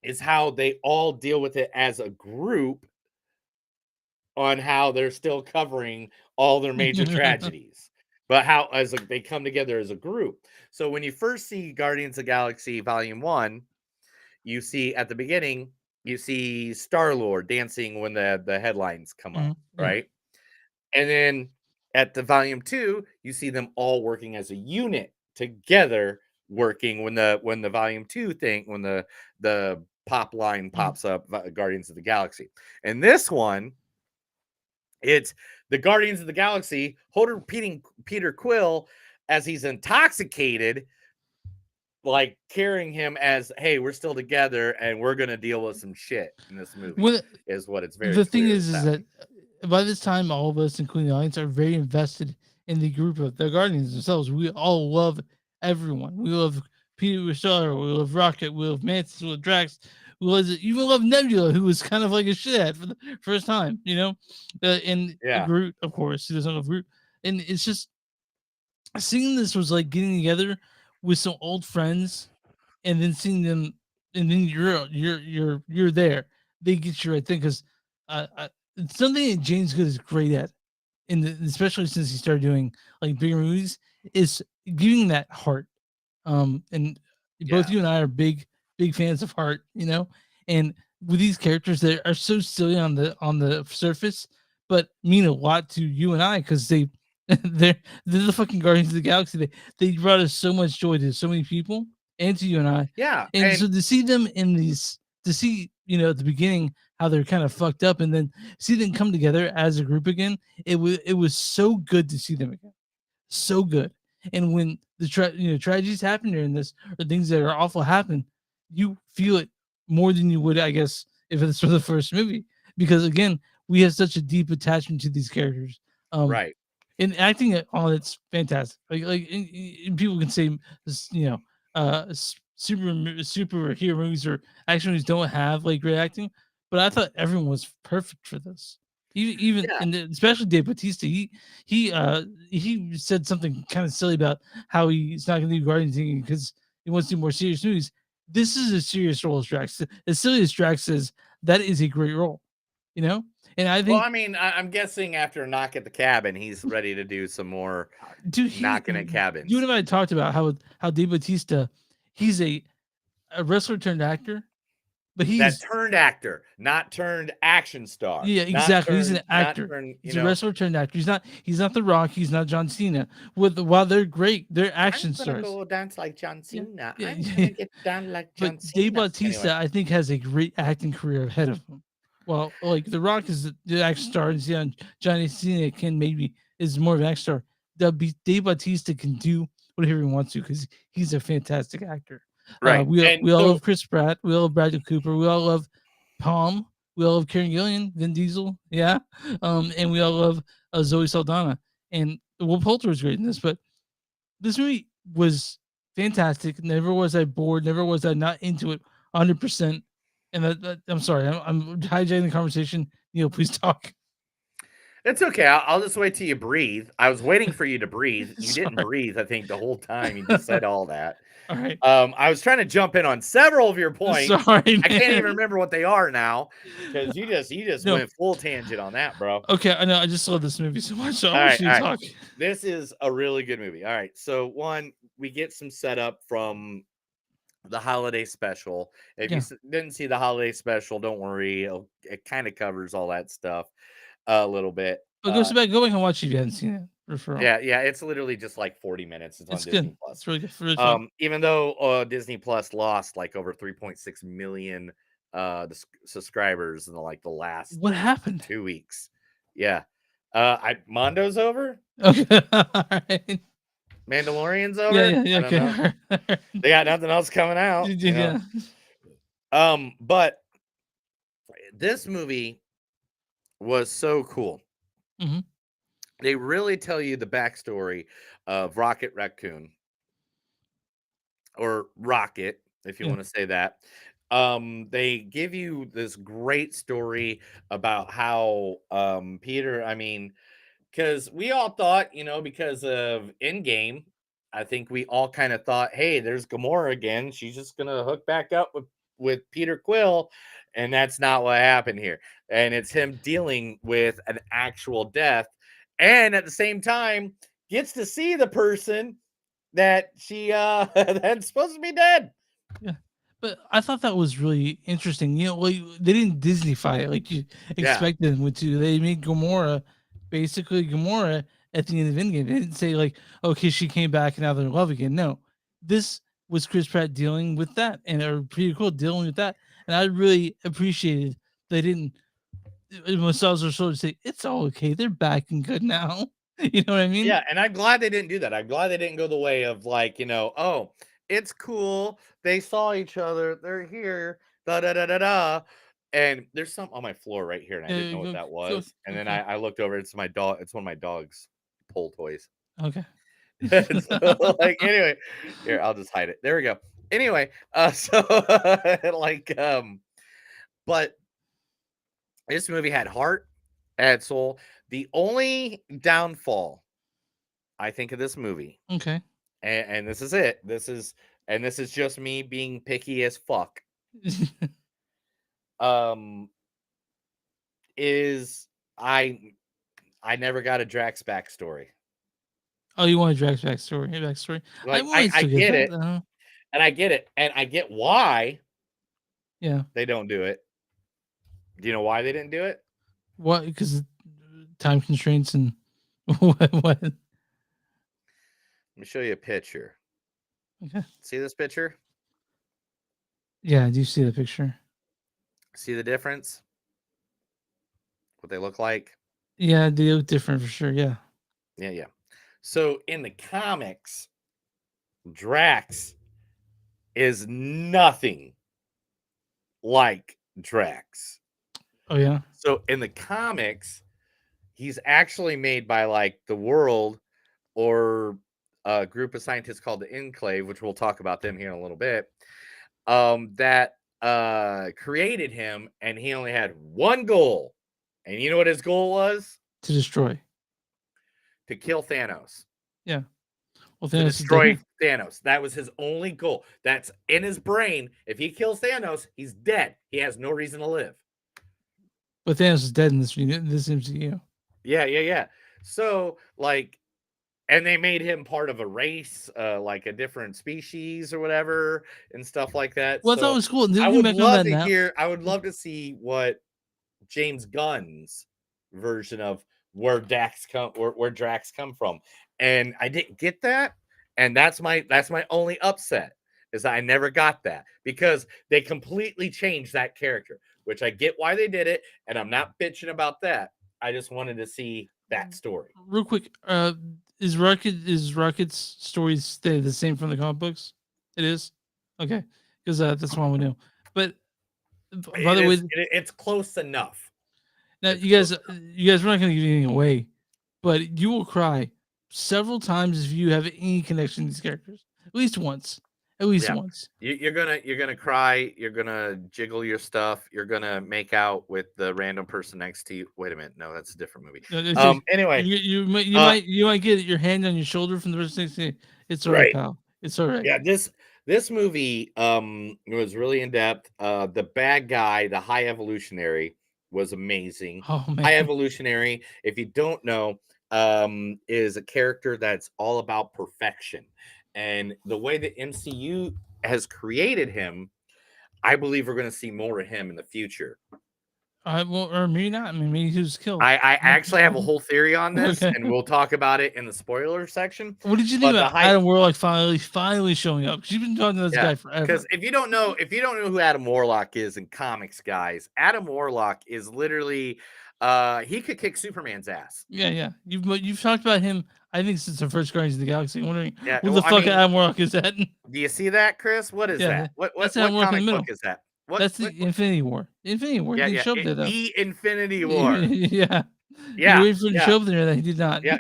is how they all deal with it as a group, on how they're still covering all their major tragedies, but how they come together as a group. So when you first see Guardians of the Galaxy Volume 1, you see at the beginning, you see Star-Lord dancing when the headlines come up, Yeah. right? And then at the Volume 2, you see them all working as a unit together, working when the Volume 2 thing, when the pop line pops up, Guardians of the Galaxy. And this one, it's the Guardians of the Galaxy holding Peter Quill as he's intoxicated, like carrying him as, hey, we're still together and we're gonna deal with some shit in this movie. Well, is what it's very. the thing clear is that by this time, all of us, including the audience, are very invested in the group of the Guardians themselves. We all love everyone. We love Peter Russell, we love Rocket, we love Mantis, we love Drax, even love Nebula, who was kind of like a shithead for the first time, you know? And Groot, of course, he doesn't love Groot. And it's just seeing this was like getting together with some old friends and then seeing them, and then you're there. They get you right thing because it's something that James Good is great at, especially since he started doing like bigger movies, is giving that heart. And both you and I are big fans of heart, you know, and with these characters that are so silly on the surface, but mean a lot to you and I because they're the fucking Guardians of the Galaxy. They brought us so much joy to so many people and to you and I. Yeah, and so to see them in these, to see, you know, at the beginning how they're kind of fucked up, and then see them come together as a group again. It was so good to see them again, so good. And when the tragedies happen during this, or things that are awful happen, you feel it more than you would, I guess, if it's for the first movie, because again, we have such a deep attachment to these characters. Right. And acting it all, it's fantastic. And people can say, you know, superhero movies or action movies don't have like great acting, but I thought everyone was perfect for this. Even and especially Dave Bautista, he said something kind of silly about how he's not going to do Guardians because he wants to do more serious movies. This is a serious role as Drax. As silly as Drax is, that is a great role, you know. And I think, well, I mean, I'm guessing after Knock at the Cabin, he's ready to do some more knocking at cabins. You and I talked about how Dave Bautista, he's a wrestler turned actor. But he's that turned actor, not turned action star. Yeah, exactly. He's an actor. He's a wrestler turned actor. He's not The Rock. He's not John Cena. While they're great, they're action stars. Go dance like John Cena. Yeah. I'm gonna get down like John but Cena. Dave Bautista, Anyway. I think, has a great acting career ahead of him. Well, like The Rock is the action star, and Johnny Cena is more of an action star. Dave Bautista can do whatever he wants to because he's a fantastic actor. Right. We all love Chris Pratt. We all love Bradley Cooper. We all love Palm. We all love Karen Gillian, Vin Diesel. Yeah. And we all love Zoe Saldana. And Will Poulter was great in this, but this movie was fantastic. Never was I bored. Never was I not into it 100%. And I'm sorry, I'm hijacking the conversation. Neil, please talk. It's okay. I'll just wait till you breathe. I was waiting for you to breathe. You didn't breathe, I think, the whole time. You just said all that. All right. I was trying to jump in on several of your points. Sorry, I can't even remember what they are now because you just No. went full tangent on that, bro. Okay, I know. I just love this movie so much. So All I want right, you to all right. talk. This is a really good movie. All right. So one, we get some setup from the holiday special. If you didn't see the holiday special, don't worry. It kind of covers all that stuff a little bit. But go back and watch it if you haven't seen it. Referral. Yeah, it's literally just like 40 minutes. It's on Disney good. Plus. It's really good. Really fun. Even though Disney Plus lost like over 3.6 million subscribers in the last What happened? 2 weeks. Yeah. Mondo's over. Okay. All right. Mandalorian's over. Yeah. I don't Okay. know. They got nothing else coming out. you know? But this movie was so cool. Mhm. They really tell you the backstory of Rocket Raccoon, or Rocket, if you Yeah. want to say that. They give you this great story about how Peter, because we all thought, because of Endgame, I think we all kind of thought, hey, there's Gamora again. She's just gonna hook back up with Peter Quill, and that's not what happened here. And it's him dealing with an actual death, and at the same time gets to see the person that she that's supposed to be dead. Yeah. But I thought that was really interesting. They didn't Disneyfy it like you expected them to. They made Gamora basically Gamora at the end of Endgame. They didn't say like, okay, she came back and now they're in love again. No, this was Chris Pratt dealing with that, and or pretty cool dealing with that. and I really appreciated they didn't massage their shoulders say it's all okay. They're back and good now. You know what I mean? Yeah, and I'm glad they didn't do that. I'm glad they didn't go the way of like, oh, it's cool. They saw each other. They're here. Da da da da da. And there's some on my floor right here, and I didn't know what that was. And then I looked over. It's my dog. It's one of my dog's pull toys. Okay. So, like anyway, here I'll just hide it. There we go. Anyway, so like but this movie had heart, had soul. The only downfall I think of this movie, Okay. and this is it. This is just me being picky as fuck. Is I never got a Drax backstory. Oh, you want a Drax backstory? Like, wanted I to get that, it, and I get it, and I get why Yeah. they don't do it. Do you know why they didn't do it? What? Because time constraints and what? Let me show you a picture. Okay. See this picture? Yeah, I do see the picture. See the difference? What they look like? Yeah, they look different for sure. Yeah. Yeah. So in the comics, Drax is nothing like Drax. Oh yeah. So in the comics, he's actually made by like the World or a group of scientists called the Enclave, which we'll talk about them here in a little bit. That created him, and he only had one goal. And you know what his goal was? To destroy. To kill Thanos. Yeah. Well, To Thanos is destroy dead. Thanos. That was his only goal. That's in his brain. If he kills Thanos, he's dead. He has no reason to live. But Thanos is dead in this MCU. Yeah. So, like, and they made him part of a race, like a different species or whatever, and stuff like that. Well, I So thought it was cool. Didn't I you would mention love that to now? hear. I would love to see what James Gunn's version of where Drax come from, and I didn't get that, and that's my only upset is that I never got that because they completely changed that character, which I get why they did it, and I'm not bitching about that. I just wanted to see that story. Real quick, is Rocket's stories stay the same from the comic books? It is? Okay. Because that's what I want to know. But by the way, It's close enough. now you guys we're not gonna give anything away, but you will cry several times if you have any connection to these characters. At least once. At least Yeah. once. You're gonna cry. You're gonna jiggle your stuff. You're gonna make out with the random person next to you. Wait a minute, no, that's a different movie. No, it's just- Anyway, you might get your hand on your shoulder from the first thing. It's all right, Right. pal. It's all right. yeah, this movie was really in depth. The bad guy, the High Evolutionary, was amazing. Oh man. High Evolutionary, if you don't know, is a character that's all about perfection. And the way the MCU has created him, I believe we're going to see more of him in the future. Well, or maybe not. I mean, maybe he was killed. I actually have a whole theory on this, Okay. and we'll talk about it in the spoiler section. What did you But think the about High- Adam Warlock finally showing up? 'Cause you've been talking to this guy forever. Because if you don't know who Adam Warlock is in comics, guys, Adam Warlock is literally he could kick Superman's ass. Yeah. You've talked about him, I think, since the first Guardians of the Galaxy. I'm wondering Yeah, what well, the I fuck mean- Adam Warlock is that? Do you see that, Chris? What is Yeah, that? What that's Adam Warlock in comic the book middle. is that? What, That's the what- Infinity War. Infinity War. yeah, He yeah, didn't show up there though. the Infinity War. Yeah. Yeah, You waiting for him to yeah. show up there, that he did not. Yeah.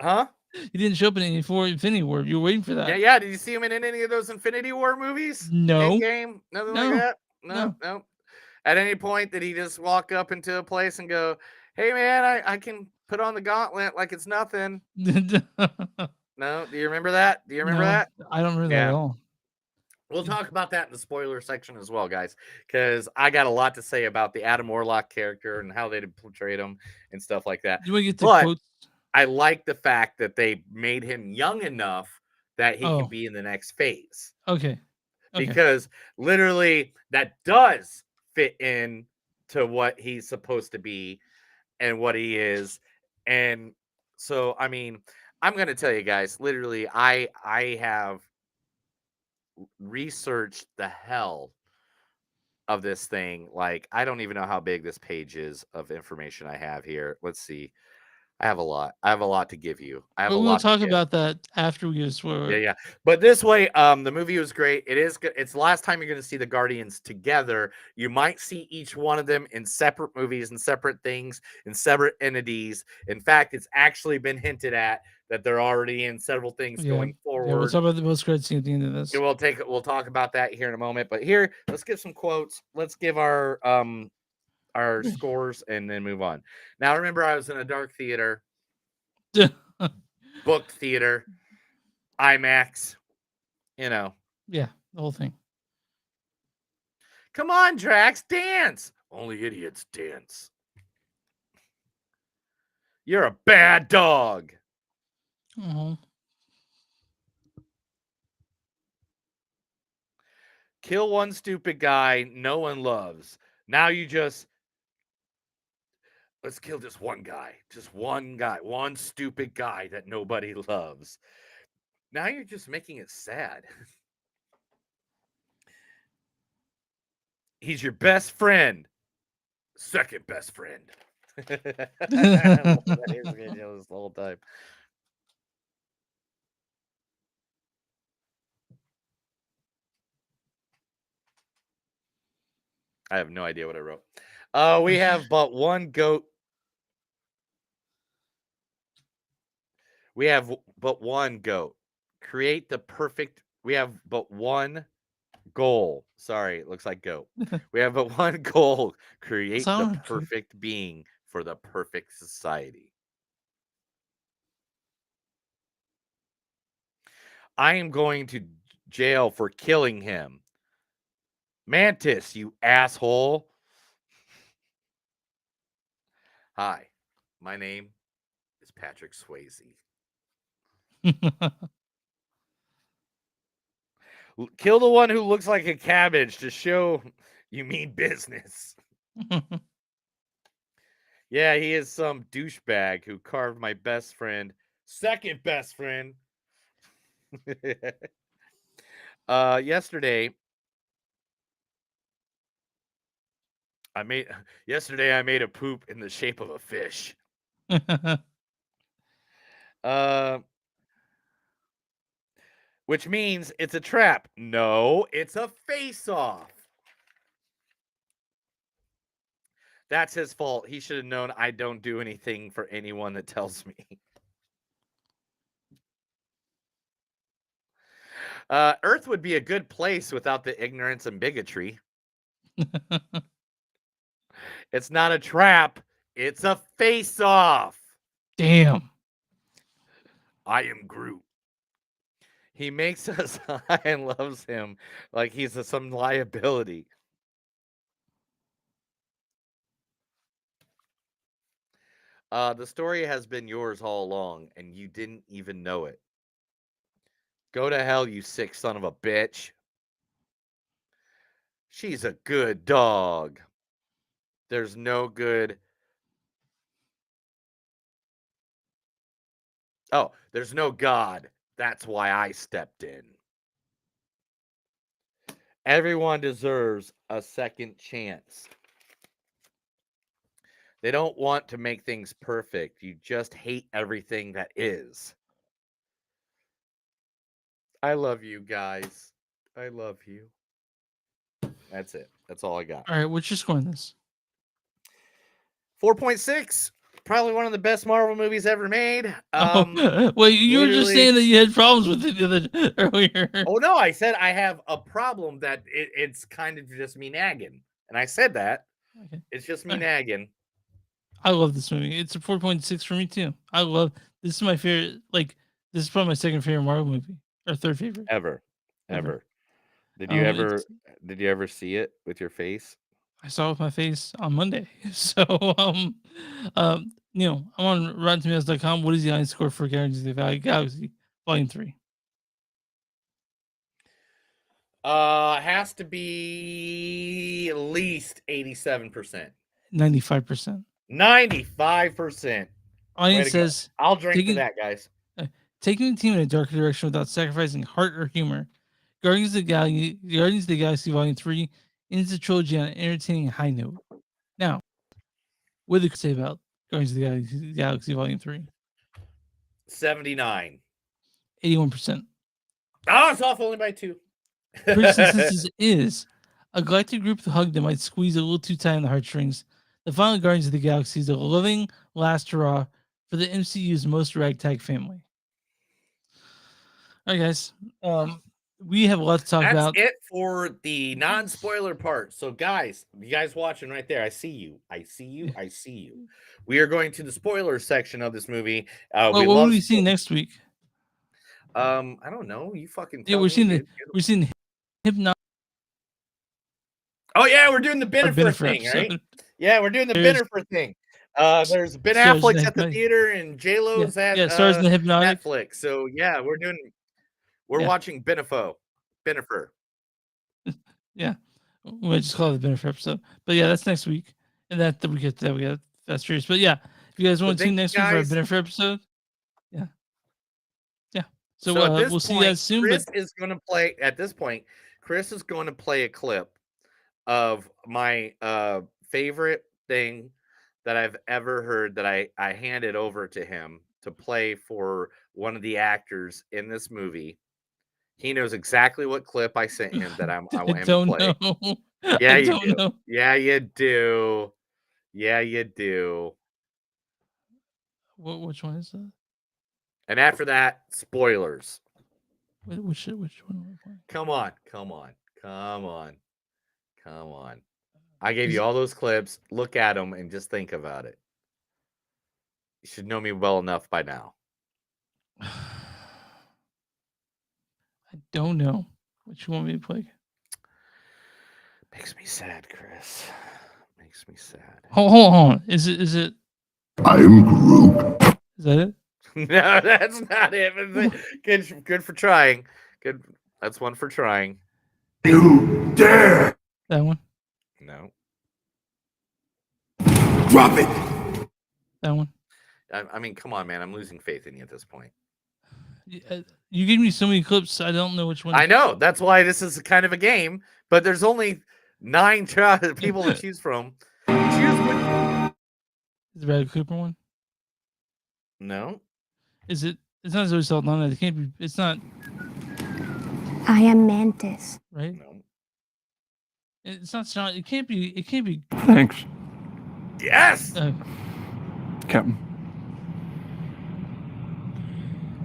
Huh? He didn't show up in Infinity War. You were waiting for that. Yeah. Did you see him in any of those Infinity War movies? No. Endgame? Nothing No. like that? No. At any point did he just walk up into a place and go, "Hey man, I can put on the gauntlet like it's nothing"? No. Do you remember that? Do you remember No, that? I don't remember that Yeah. at all. We'll talk about that in the spoiler section as well, guys, because I got a lot to say about the Adam Warlock character and how they portrayed him and stuff like that. You want to get the But quotes? I like the fact that they made him young enough that he Oh. can be in the next phase. Okay. Because literally that does fit in to what he's supposed to be and what he is. And so, I mean, I'm going to tell you guys, literally, I have researched the hell of this thing. Like, I don't even know how big this page is of information I have here. Let's see. I have a lot. I have a lot to give you. I have But a we'll lot. talk to give. about that after we get a spoiler. Yeah. But this way, the movie was great. It is good. It's the last time you're going to see the Guardians together. You might see each one of them in separate movies and separate things and separate entities. In fact, it's actually been hinted at that they're already in several things going forward. Yeah, we'll talk about the post credit scene at the end of this. Yeah, we'll talk about that here in a moment. But here, let's give some quotes. Let's give our scores and then move on. Now, remember, I was in a dark theater, booked theater, IMAX, Yeah, the whole thing. Come on, Drax, dance. Only idiots dance. You're a bad dog. Kill one stupid guy no one loves. Now let's kill just one guy. Just one guy. One stupid guy that nobody loves. Now you're just making it sad. He's your best friend. Second best friend. That is gonna yell this the whole time. I have no idea what I wrote. We have but one goat. We have but one goat. Create the perfect. We have but one goal. Sorry, it looks like goat. We have but one goal. Create the perfect being for the perfect society. I am going to jail for killing him. Mantis, you asshole. Hi, my name is Patrick Swayze. Kill the one who looks like a cabbage to show you mean business. Yeah, he is some douchebag who carved my best friend, second best friend. Yesterday I made a poop in the shape of a fish. Which means it's a trap. No, it's a face-off. That's his fault. He should have known I don't do anything for anyone that tells me. Earth would be a good place without the ignorance and bigotry. It's not a trap. It's a face-off. Damn. I am Groot. He makes us high and loves him like he's some liability. The story has been yours all along, and you didn't even know it. Go to hell, you sick son of a bitch. She's a good dog. There's no good. Oh, there's no God. That's why I stepped in. Everyone deserves a second chance. They don't want to make things perfect. You just hate everything that is. I love you guys. I love you. That's it. That's all I got. All right, what's your score on this? 4.6. Probably one of the best Marvel movies ever made. Well, you were just saying that you had problems with it earlier. Oh, no. I said I have a problem that it's kind of just me nagging. And I said that. Okay. It's just me nagging. I love this movie. It's a 4.6 for me, too. This is my favorite. Like, this is probably my second favorite Marvel movie. Or third favorite. Ever. Did you ever see it with your face? I saw it with my face on Monday. So, Neil, I'm on RottenTomatoes.com. What is the audience score for Guardians of the Galaxy Volume 3? Has to be at least 87%. 95%. 95%. Audience says, I'll drink to that, guys. Taking the team in a darker direction without sacrificing heart or humor. Guardians of the Galaxy Volume 3 ends the trilogy on an entertaining high note. Now, what did you say about Guardians of the Galaxy Volume 3? 79. 81%. Oh, it's off only by 2. Christian Sisters is a galactic group of hug that might squeeze a little too tight on the heartstrings. The final Guardians of the Galaxy is a loving last hurrah for the MCU's most ragtag family. All right, guys. We have a lot to talk That's about. it for the non-spoiler part. So, guys, you guys watching right there, I see you. I see you. I see you. We are going to the spoiler section of this movie. What will we see next week? I don't know. You fucking Yeah, tell we're me, seeing dude. we're seeing Hypno. Oh yeah, we're doing the Benifer Benifer thing, right? episode. Yeah, we're doing the There's- Benifer thing. There's Ben Stars Affleck's in at the Hypnotic. theater and J Lo's at Stars in the Hypnotic. Netflix. So yeah, we're Yeah. watching Benifer. Yeah, we'll just call it the Benifer episode. But yeah, that's next week, and that we get Fast Furious. But yeah, if you guys want to tune next week for a Benifer episode, yeah. So, at this we'll see you point, guys soon. Chris But is going to play at this point. Chris is going to play a clip of my favorite thing that I've ever heard that I handed over to him to play for one of the actors in this movie. He knows exactly what clip I sent him that I want him to don't play. know. Yeah, I you don't do. know. Yeah, you do. Yeah, you do. Which one is that? And after that, spoilers. Which one? Am I playing? Come on. I gave you all those clips. Look at them and just think about it. You should know me well enough by now. I don't know. What you want me to play? Makes me sad, Chris. Makes me sad. Hold on. Is it? I'm Groot. Is that it? No, that's not it. But good for trying. Good. That's one for trying. You dare! That one? No. Drop it! That one? I mean, come on, man. I'm losing faith in you at this point. You gave me so many clips. I don't know which one. I know. That's why this is kind of a game. But there's only 9 people to choose from. Choose one. Is the Bradley Cooper one? No. Is it? It's not Zoe Saldana. It can't be. It's not. I am Mantis. Right? No. It's not Sean. It can't be. It can't be. Thanks, Yes. Captain.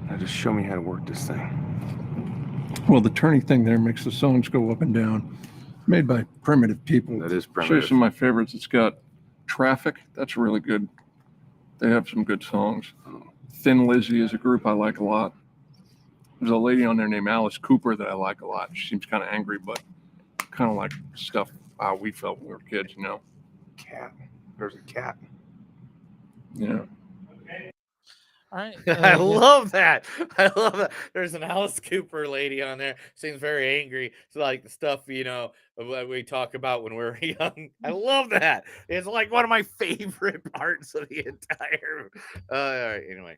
Now just show me how to work this thing. Well, the turning thing there makes the songs go up and down. Made by primitive people. That is Show you primitive. some of my favorites. It's got Traffic. That's really good. They have some good songs. Thin Lizzy is a group I like a lot. There's a lady on there named Alice Cooper that I like a lot. She seems kind of angry, but kind of like stuff how we felt when we were kids, you know? Cat. There's a cat. Yeah. All right. I love that. I love that. There's an Alice Cooper lady on there. Seems very angry. It's like the stuff, we talk about when we were young. I love that. It's like one of my favorite parts of the entire. All right. Anyway,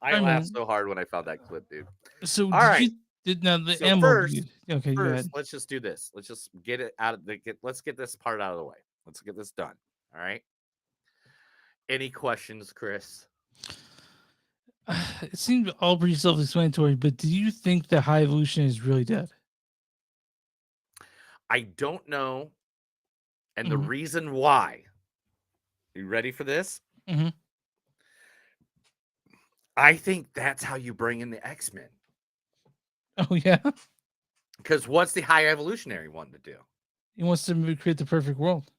I laughed so hard when I found that clip, dude. So all right. Now the So ammo. first, Okay, go ahead. let's just do this. Let's just get it out of let's get this part out of the way. Let's get this done. All right. Any questions, Chris? It seemed all pretty self-explanatory, but do you think the High Evolution is really dead? I don't know. And the reason why. You ready for this? Mm-hmm. I think that's how you bring in the X-Men. Oh, yeah? Because what's the High Evolutionary want to do? He wants to create the perfect world.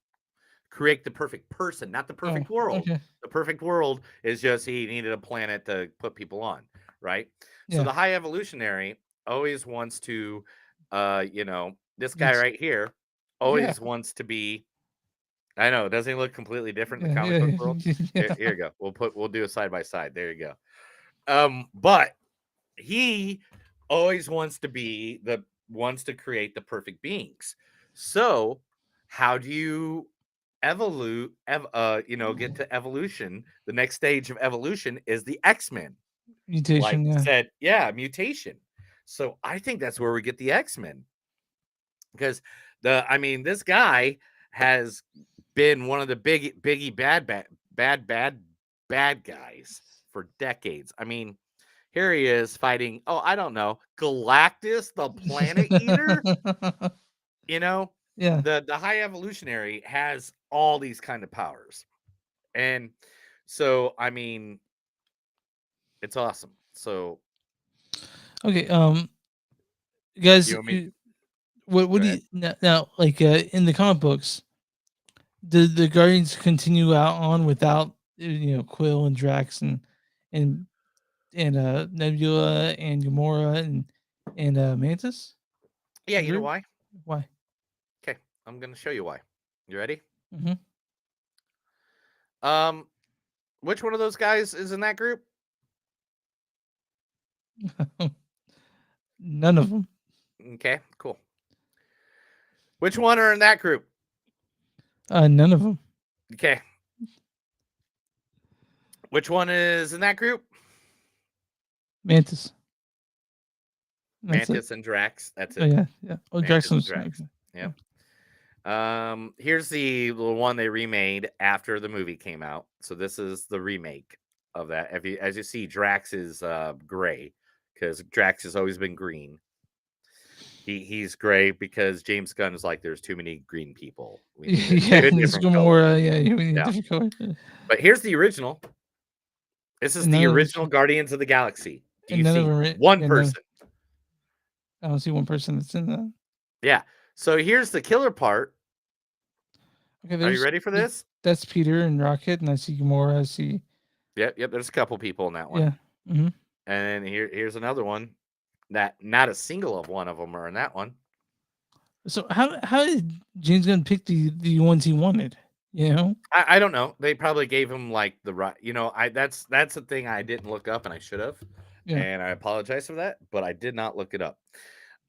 Create the perfect person, not the perfect world. Okay. The perfect world is just he needed a planet to put people on, right? Yeah. So the High Evolutionary always wants to, this guy right here always wants to be. I know, doesn't he look completely different in the comic book world? Here you go. We'll do a side by side. There you go. But he always wants to create the perfect beings. So how do you get to evolution? The next stage of evolution is the X-Men. Mutation, Like yeah. said, mutation. So I think that's where we get the X-Men. Because I mean, this guy has been one of the biggie bad guys for decades. I mean, here he is fighting. Oh, I don't know, Galactus, the planet eater. You know, Yeah. the High Evolutionary has all these kind of powers, and so I mean, it's awesome. So, Okay. Guys, you want me? what Go do ahead. you now like in the comic books? Did the Guardians continue out on without Quill and Drax and Nebula and Gamora and Mantis? Yeah, The you know group? why? Why? Okay, I'm gonna show you why. You ready? Hmm. Which one of those guys is in that group? None of them. Okay, cool. Which one are in that group? None of them. Okay. Which one is in that group? Mantis. That's it. Mantis and Drax. That's Oh it. yeah, yeah. Oh, Mantis and Drax. Drax. Okay. Yep. Here's the one they remade after the movie came out. So this is the remake of that. As you see, Drax is gray because Drax has always been green. He's gray because James Gunn is like, there's too many green people. We need Yeah, a it's different color. Gamora. Yeah, we need Yeah. a different color. But here's the original. This is And the none of it's- original Guardians of the Galaxy. Do and you none see of them are- one yeah, none- person? I don't see one person that's in that. Yeah. So here's the killer part. Okay, Are there's- you ready for there's- this? That's Peter and Rocket, and I see Gamora. I see. Yep. There's a couple people in that one. Yeah. Mm-hmm. And here's another one that not a single of one of them are in that one. So how did James Gunn pick the ones he wanted? You know, I don't know. They probably gave him like the right. That's the thing I didn't look up and I should have. Yeah. And I apologize for that, but I did not look it up.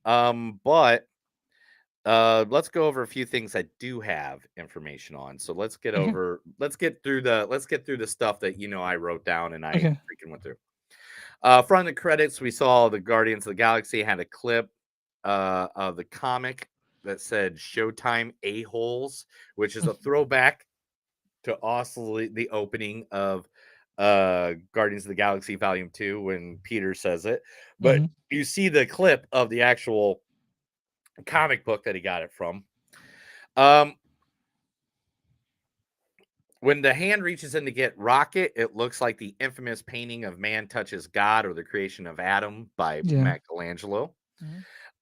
But let's go over a few things I do have information on. So let's get through the stuff that I wrote down and I Okay. freaking went through. From the credits, we saw the Guardians of the Galaxy had a clip of the comic that said Showtime A-Holes, which is a throwback to also the opening of Guardians of the Galaxy Volume 2 when Peter says it. But you see the clip of the actual comic book that he got it from. When the hand reaches in to get Rocket, it looks like the infamous painting of Man Touches God or the Creation of Adam by Michelangelo.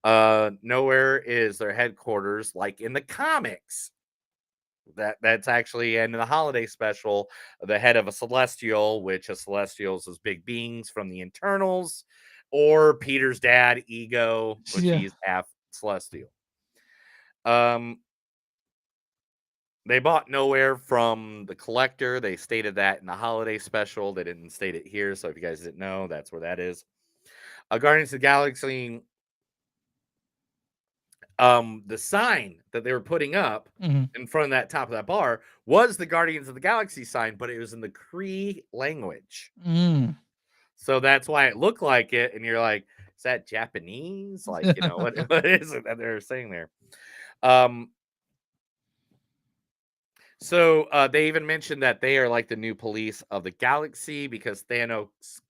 Nowhere is their headquarters like in the comics. That's actually in the holiday special, the head of a Celestial, which a Celestials is big beings from the Internals, or Peter's dad, Ego, which he's half Celestial. They bought Nowhere from the Collector. They stated that in the holiday special. They didn't state it here, so if you guys didn't know, that's where that is. Guardians of the Galaxy, the sign that they were putting up in front of that top of that bar was the Guardians of the Galaxy sign, but it was in the Cree language. So that's why it looked like it, and you're like, is that Japanese? Like, what is it that they're saying there? So they even mentioned that they are like the new police of the galaxy because Thanos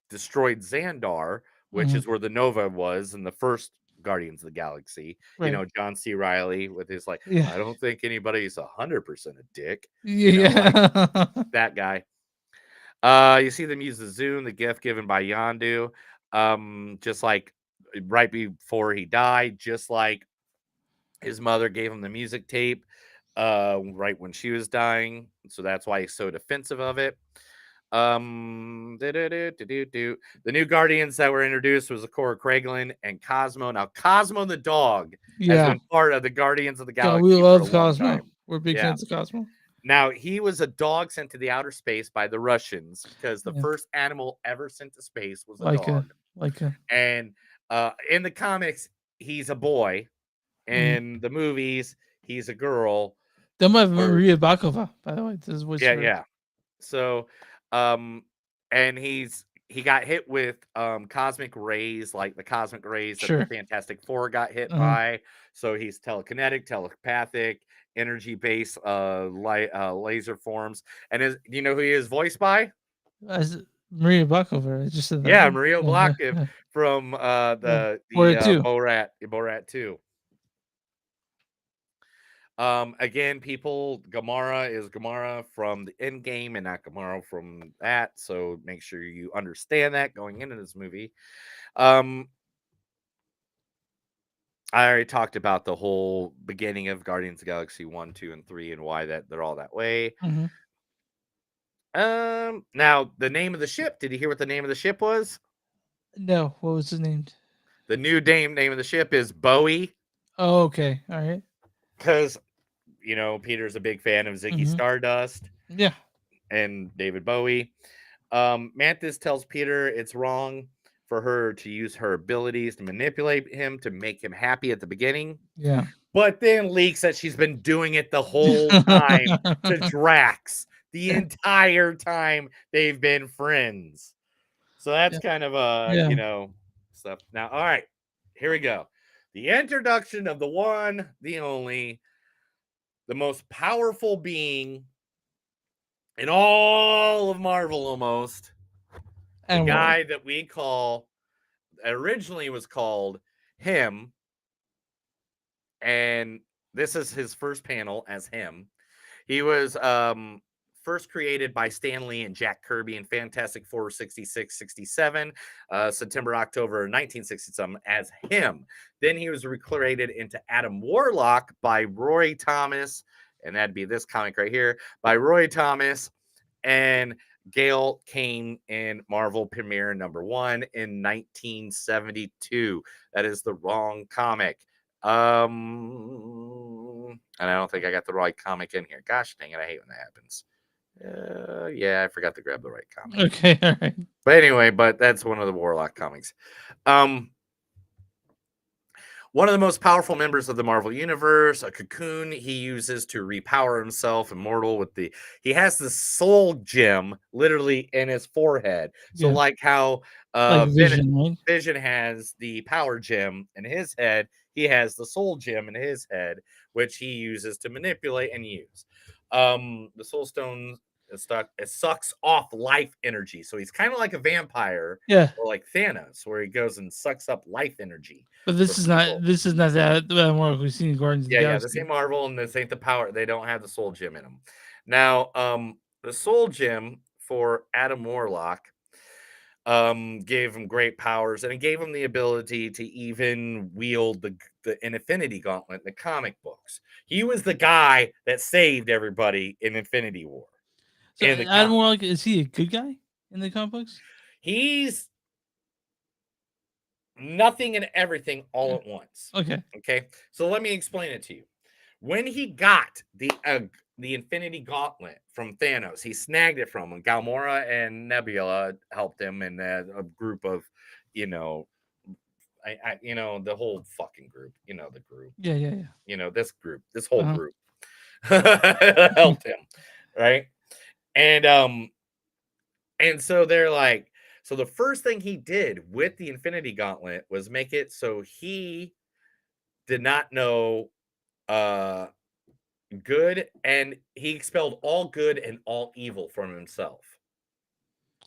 destroyed Xandar, which is where the Nova was in the first Guardians of the Galaxy. Right. John C. Reilly with his like, Yeah. I don't think anybody's 100% a dick. Yeah. Like that guy. You see them use the Zune, the gift given by Yondu, just like right before he died, just like his mother gave him the music tape right when she was dying. So that's why he's so defensive of it. The new Guardians that were introduced was Cora Craiglin and Cosmo. Now, Cosmo the dog has been part of the Guardians of the Galaxy. we love for a long Cosmo. time. We're big fans of Cosmo. Now, he was a dog sent to the outer space by the Russians because the first animal ever sent to space was a dog. And in the comics, he's a boy. In the movies, he's a girl. That might have been Maria Bakova, by the way. This is what Yeah. So, and he's he got hit with cosmic rays, like the cosmic rays that Sure. the Fantastic Four got hit Uh-huh. by. So he's telekinetic, telepathic, energy based, light, laser forms. And do you know who he is voiced by? Maria Bakalova. I just said that. Yeah, Maria Yeah, Black from the Borat 2. Borat 2. Again, people, Gamora is Gamora from the end game and not Gamora from that. So make sure you understand that going into this movie. I already talked about the whole beginning of Guardians of the Galaxy 1, 2, and 3 and why they're all that way. Mhm. Now the name of the ship, did you hear what the name of the ship was? No, what was his name? The new name of the ship is Bowie. Oh, okay. All right. Because Peter's a big fan of Ziggy Mhm. Stardust. Yeah. And David Bowie. Mantis tells Peter it's wrong for her to use her abilities to manipulate him to make him happy at the beginning. Yeah. But then leaks that she's been doing it the whole time to Drax the entire time they've been friends. So that's kind of stuff. Now, all right, here we go. The introduction of the one, the only, the most powerful being in all of Marvel almost. The guy that we call, originally was called him, and this is his first panel as him. He was first created by Stan Lee and Jack Kirby in Fantastic Four 66-67, September, October 1967 as him. Then he was recreated into Adam Warlock by Roy Thomas, and that'd be this comic right here, by Roy Thomas and Gail Kane in Marvel Premiere #1 in 1972. That is the wrong comic. And I don't think I got the right comic in here. Gosh dang it, I hate when that happens. Yeah, I forgot to grab the right comic. Okay, all right. But anyway, that's one of the Warlock comics. One of the most powerful members of the Marvel Universe, a cocoon he uses to repower himself, immortal he has the soul gem literally in his forehead. So Yeah. like how Like Vision, right? Vision has the power gem in his head, he has the soul gem in his head, which he uses to manipulate and use. The soul stone it sucks off life energy. So he's kind of like a vampire, Yeah. or like Thanos, where he goes and sucks up life energy. But this is not that Marvel we've seen in Guardians of the Yeah, Galaxy. this ain't Marvel, and this ain't the power. They don't have the soul gem in them. Now, the soul gem for Adam Warlock gave him great powers, and it gave him the ability to even wield the Infinity Gauntlet in the comic books. He was the guy that saved everybody in Infinity War. So Adam Warlock, is he a good guy in the comic books? He's nothing and everything all at once. Okay. Okay. So let me explain it to you. When he got the Infinity Gauntlet from Thanos, he snagged it from him. Gamora and Nebula helped him, and a group of, the whole fucking group. The group. Yeah. This group, this whole group helped him, right? And so they're like, so the first thing he did with the Infinity Gauntlet was make it so he did not know good, and he expelled all good and all evil from himself.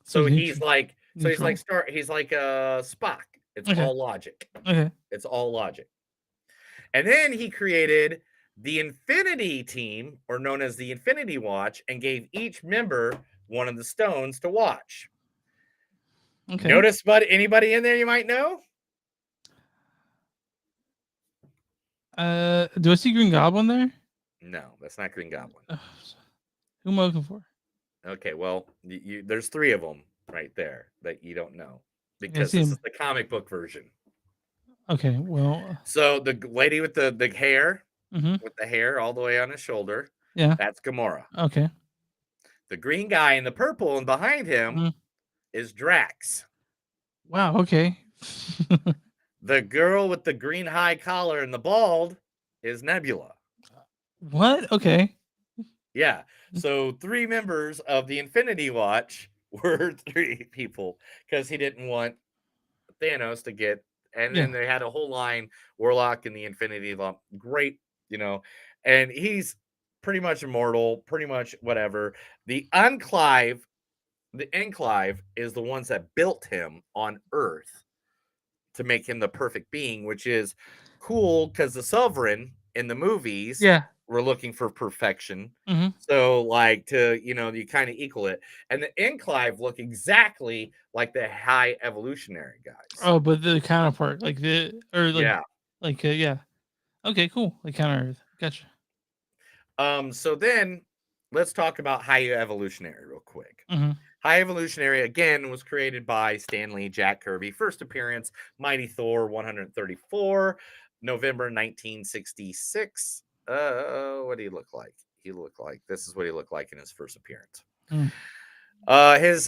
So he's like Spock. It's all logic. Okay. It's all logic. And then he created the Infinity Team, or known as the Infinity Watch, and gave each member one of the stones to watch. Okay. Notice anybody in there you might know? Do I see Green Goblin there? No, that's not Green Goblin. Who am I looking for? Okay, well, there's 3 of them right there that you don't know, because this is the comic book version. Okay, well. So the lady with the hair, Mhm. with the hair all the way on his shoulder, Yeah. that's Gamora. Okay. The green guy in the purple and behind him is Drax. Wow. Okay. The girl with the green high collar and the bald is Nebula. What? Okay. Yeah. So 3 members of the Infinity Watch were 3 people because he didn't want Thanos to get. And Yeah. then they had a whole line, Warlock and the Infinity Lump. Great, and he's pretty much immortal, pretty much whatever. The Enclave is the ones that built him on Earth to make him the perfect being, which is cool because the Sovereign in the movies Yeah. were looking for perfection. Mhm. So, you kind of equal it. And the Enclave look exactly like the High Evolutionary guys. Oh, but the counterpart, Yeah. yeah. Okay, cool. Like counter Earth. Gotcha. So then let's talk about High Evolutionary real quick. Mhm. High Evolutionary, again, was created by Stan Lee, Jack Kirby. First appearance, Mighty Thor 134, November 1966. What do he look like? This is what he looked like in his first appearance. Mm.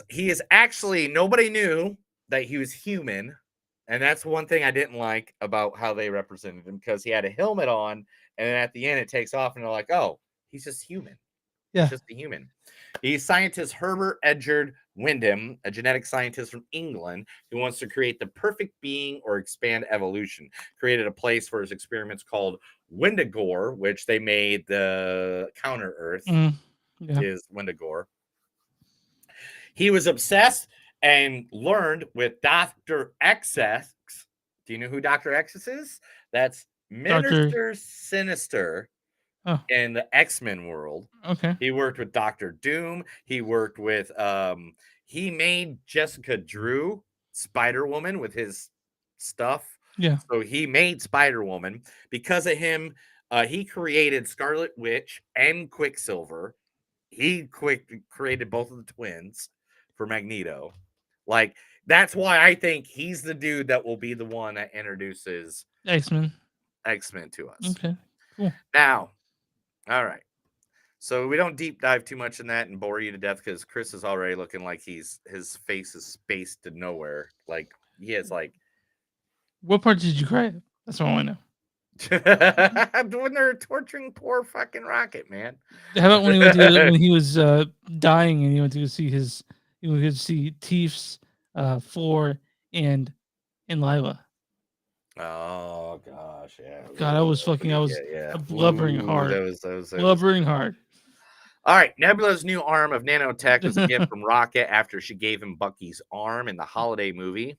He is actually, nobody knew that he was human. And that's one thing I didn't like about how they represented him, because he had a helmet on, and then at the end it takes off, and they're like, oh, he's just human. Yeah. He's just a human. He's scientist Herbert Edgard Wyndham, a genetic scientist from England who wants to create the perfect being or expand evolution. Created a place for his experiments called Wendigore, which they made the counter Earth is Wendigore. He was obsessed and learned with Dr. X's. Do you know who Dr. X's is? That's Minister Sinister in the X-Men world. Okay. He worked with Dr. Doom. He worked with he made Jessica Drew Spider-Woman with his stuff. Yeah. So he made Spider-Woman. Because of him, he created Scarlet Witch and Quicksilver. He created both of the twins for Magneto. Like, that's why I think he's the dude that will be the one that introduces X-Men to us. Okay. Cool. Now, all right. So we don't deep dive too much in that and bore you to death, because Chris is already looking like his face is spaced to nowhere. Like, he has like. What part did you cry at? That's what I want to know. When they're torturing poor fucking Rocket, man. How about when he was dying and he went to go see Teefs, Floor, and Lila. Oh gosh, yeah. God, I was blubbering hard. Blubbering hard. All right, Nebula's new arm of nanotech was a gift from Rocket after she gave him Bucky's arm in the holiday movie.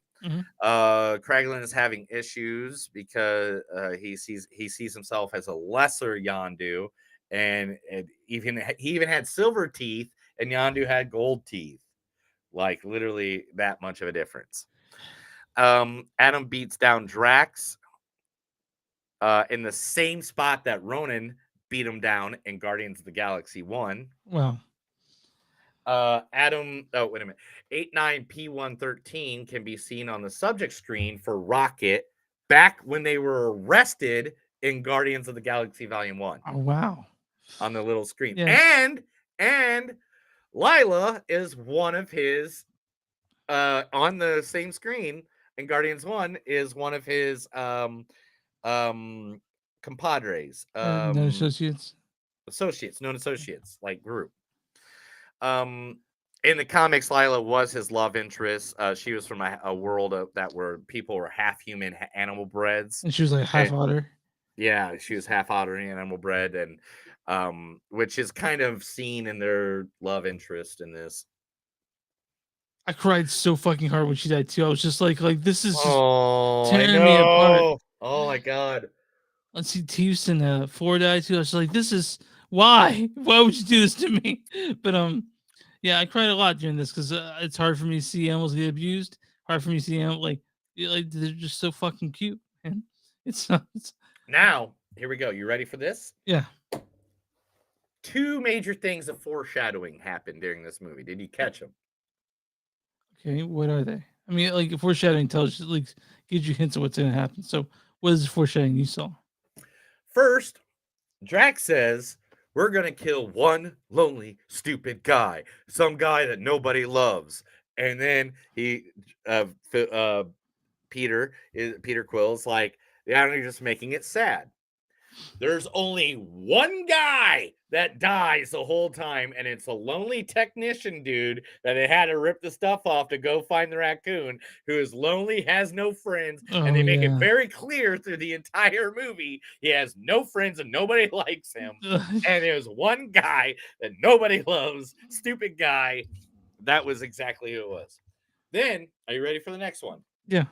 Kraglin is having issues because he sees himself as a lesser Yondu, and he even had silver teeth, and Yondu had gold teeth. Like, literally that much of a difference. Adam beats down Drax in the same spot that Ronan beat him down in Guardians of the Galaxy 1. Wow. Adam, 89P113 can be seen on the subject screen for Rocket back when they were arrested in Guardians of the Galaxy Volume 1. Oh, wow. On the little screen. Yeah. And Lila is one of his on the same screen in Guardians 1 is one of his compadres. Known associates, like group. In the comics, Lila was his love interest. She was from a world where people were half human, animal breds, and she was like half otter. Yeah, she was half otter and animal bred, and which is kind of seen in their love interest in this. I cried so fucking hard when she died too. I was just like this is just tearing I me apart. Oh my god. Let's see, Teefs and Floor died too. I was like, this is why would you do this to me? But yeah, I cried a lot during this because it's hard for me to see animals get abused. Hard for me to see animals like they're just so fucking cute, man. It's not. Now, here we go. You ready for this? Yeah. 2 major things of foreshadowing happened during this movie. Did you catch them? Okay, what are they? I mean, like, foreshadowing tells you, like, gives you hints of what's going to happen. So, what is the foreshadowing you saw? First, Drax says, we're going to kill one lonely, stupid guy. Some guy that nobody loves. And then Peter Quill's like, yeah, you're just making it sad. There's only one guy that dies the whole time, and it's a lonely technician dude that they had to rip the stuff off to go find the raccoon, who is lonely, has no friends, and they make it very clear through the entire movie he has no friends and nobody likes him. And there's one guy that nobody loves, stupid guy. That was exactly who it was. Then, are you ready for the next one? Yeah.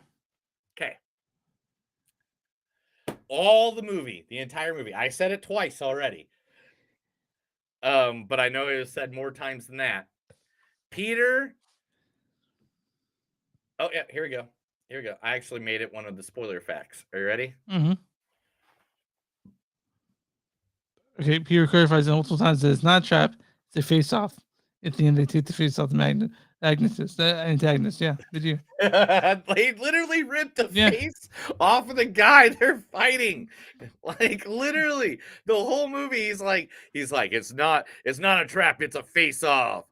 Okay. All the movie, the entire movie. I said it twice already. But I know it was said more times than that. Peter. Oh, yeah, here we go. Here we go. I actually made it one of the spoiler facts. Are you ready? Mm-hmm. Okay, Peter clarifies multiple times that it's not a trap, it's a face off. At the end, they take the face off the antagonist. Yeah, did you? They literally ripped the face off of the guy they're fighting. Like literally, the whole movie. He's like, it's not a trap, it's a face off.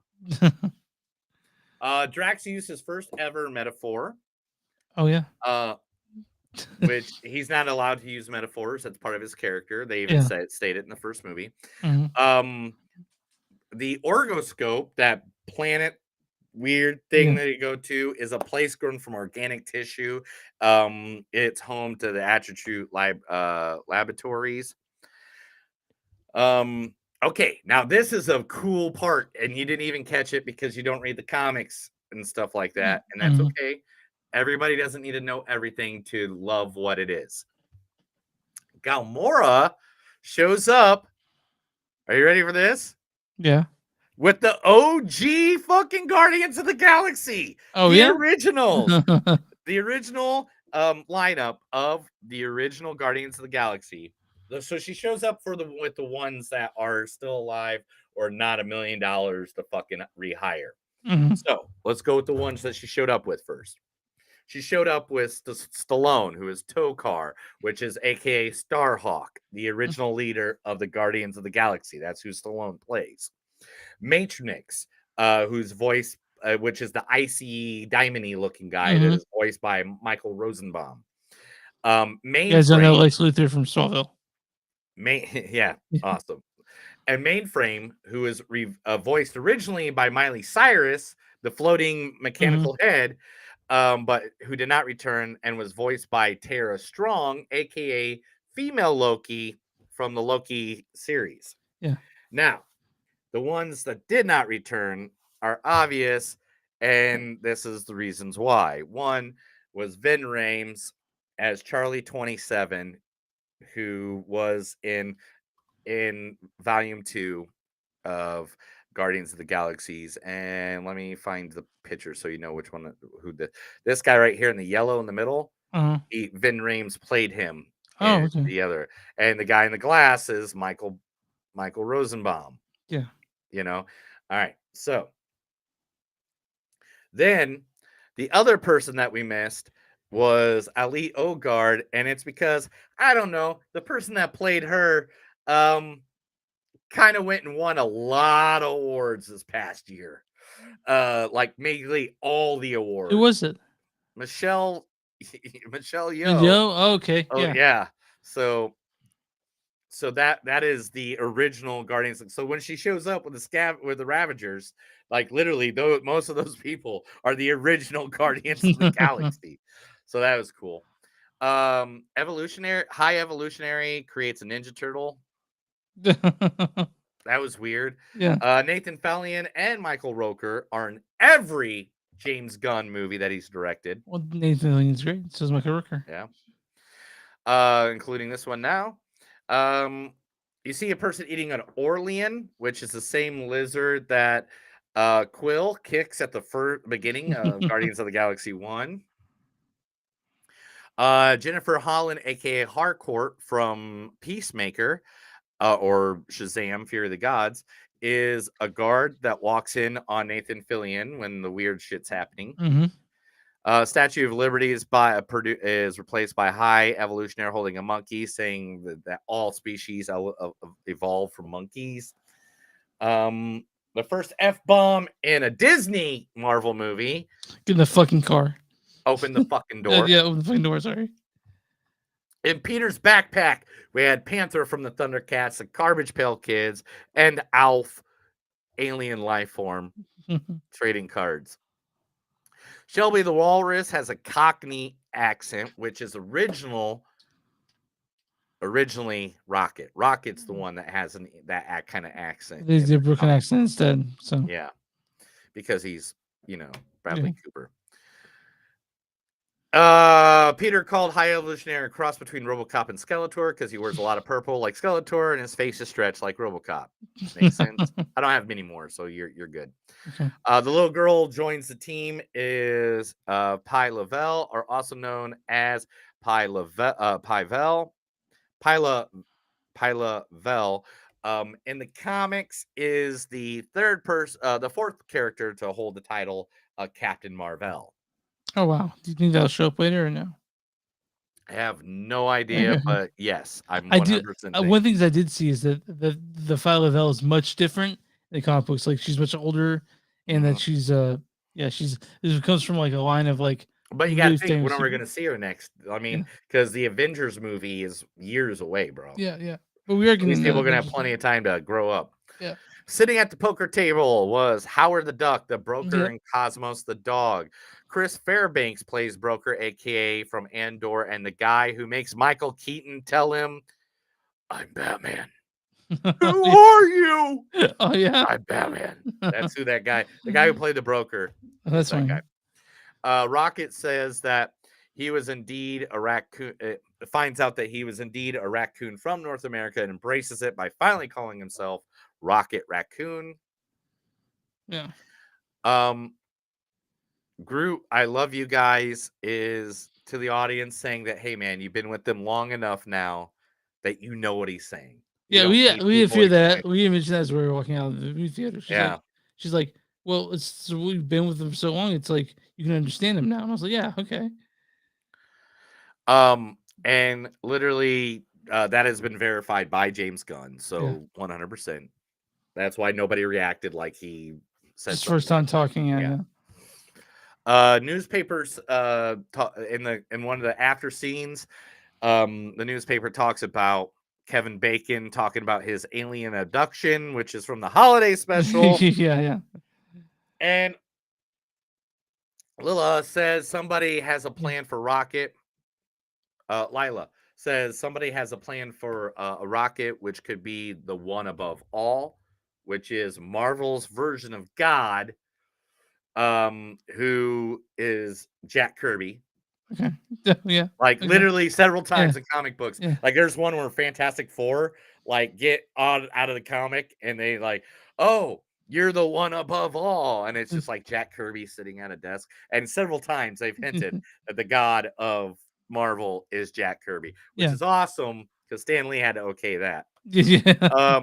Drax used his first ever metaphor. Oh yeah. Which he's not allowed to use metaphors. That's part of his character. They even stated in the first movie. Mhm. The orgoscope, that planet weird thing that you go to, is a place grown from organic tissue. It's home to the Attribute laboratories. Okay, now this is a cool part, and you didn't even catch it because you don't read the comics and stuff like that, and that's okay. Everybody doesn't need to know everything to love what it is. Gamora shows up. Are you ready for this? Yeah. With the OG fucking Guardians of the Galaxy. Oh, the yeah? originals. The original lineup of the original Guardians of the Galaxy. So she shows up with the ones that are still alive or not $1 million to fucking rehire. So let's go with the ones that she showed up with first. She showed up with Stallone, who is Tokar, which is AKA Starhawk, the original leader of the Guardians of the Galaxy. That's who Stallone plays. Matronix, whose voice, which is the icy, diamond-y looking guy that is voiced by Michael Rosenbaum. You guys don't know Lex Luthor from Smallville. Yeah, awesome. And Mainframe, who is voiced originally by Miley Cyrus, the floating mechanical head, but who did not return and was voiced by Tara Strong, aka female Loki from the Loki series. Yeah. Now, the ones that did not return are obvious, and this is the reasons why. One was Vin Rames as Charlie 27, who was in Volume 2 of Guardians of the Galaxies. And let me find the picture so you know which one, this guy right here in the yellow in the middle. Vin Rames played him. Oh, okay. The other, and the guy in the glass is Michael Rosenbaum. Yeah. You know, all right. So then the other person that we missed was Ali Ogard, and it's because I don't know, the person that played her kind of went and won a lot of awards this past year. Like mainly all the awards. Who was it? Michelle Yeoh. Yeoh? Okay. Oh yeah. So that is the original Guardians. So when she shows up with the Ravagers, like literally, most of those people are the original Guardians of the Galaxy. So that was cool. High Evolutionary creates a Ninja Turtle. That was weird. Yeah. Nathan Fillion and Michael Rooker are in every James Gunn movie that he's directed. Well, Nathan Fillion's great. So is Michael Rooker. Yeah. Including this one now. You see a person eating an Orlean, which is the same lizard that Quill kicks at the beginning of Guardians of the Galaxy 1. Jennifer Holland, aka Harcourt from Peacemaker, or Shazam, Fear of the Gods, is a guard that walks in on Nathan Fillion when the weird shit's happening. Statue of Liberty is replaced by High Evolutionary holding a monkey, saying that all species evolve from monkeys. The first F-bomb in a Disney Marvel movie. Get in the fucking car. Open the fucking door. Yeah, open the fucking door, sorry. In Peter's backpack, we had Panther from the Thundercats, the Garbage Pail Kids, and Alf, alien life form, trading cards. Shelby the Walrus has a Cockney accent, which is originally Rocket. Rocket's the one that has that kind of accent. They did Brooklyn accent instead. So Yeah, because he's Bradley Yeah. Cooper. Peter called High Evolutionary a cross between RoboCop and Skeletor because he wears a lot of purple like Skeletor and his face is stretched like RoboCop. Makes sense. I don't have many more, so you're good. Okay. The little girl joins the team is Pi Lavelle, or also known as Pi Lavelle. In the comics is the the fourth character to hold the title, Captain Marvel. Oh wow. Do you think that'll show up later or no? I have no idea, but yes, I'm 100% I do. thinking. One of the things I did see is that the Phi Lavelle is much different in the comic books. Like she's much older, and that she's this comes from like a line of like. But you got to really think, famous when are we people. going to see her next? I mean, because the Avengers movie is years away, bro. Yeah. But we are These getting people are going to have plenty of time to grow up. Yeah. Sitting at the poker table was Howard the Duck, the broker, Yeah. and Cosmos the dog. Chris Fairbanks plays Broker, aka from Andor, and the guy who makes Michael Keaton tell him, "I'm Batman." Who are you? Oh yeah. I'm Batman. That's who that guy. The guy who played the broker. Oh, that's that fine. guy. Rocket says that he was indeed a raccoon. Finds out that he was indeed a raccoon from North America and embraces it by finally calling himself Rocket Raccoon. Yeah. Groot, I love you guys, is to the audience saying that, hey man, you've been with them long enough now that you know what he's saying. You Yeah, don't we need did people fear that. explaining. We mentioned that as we were walking out of the movie theater. She's like, well, we've been with them for so long. It's like you can understand him now. And I was like, yeah, okay. And literally, that has been verified by James Gunn. So 100%. That's why nobody reacted like he said. It's first time talking. Yeah. Newspapers in one of the after scenes, the newspaper talks about Kevin Bacon talking about his alien abduction, which is from the holiday special. yeah. And Lila says somebody has a plan for Rocket. Lila says somebody has a plan for a rocket, which could be the one above all, which is Marvel's version of God, who is Jack Kirby. Okay. Yeah. Like okay. literally several times in comic books. Yeah. Like there's one where Fantastic Four like get out of the comic and they like, oh, you're the one above all. And it's just like Jack Kirby sitting at a desk. And several times they've hinted that the god of Marvel is Jack Kirby, which is awesome because Stan Lee had to okay that. Yeah.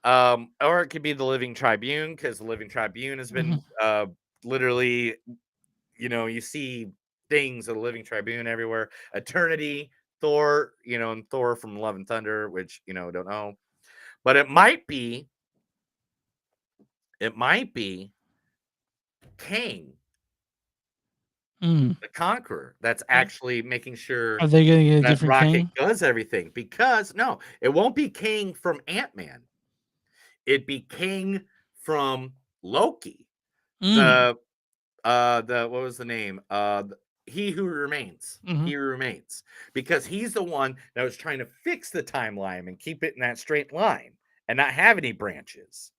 Or it could be the Living Tribune, because the Living Tribune has been literally, you see things of the Living Tribune everywhere. Eternity, Thor, and Thor from Love and Thunder, which don't know. But it might be Kang, the Conqueror, that's actually making sure Are they gonna get a that different Rocket Kang? does everything. Because no, it won't be Kang from Ant-Man. It'd be Kang from Loki. The what was the name? He Who Remains. He Who Remains. Because he's the one that was trying to fix the timeline and keep it in that straight line and not have any branches.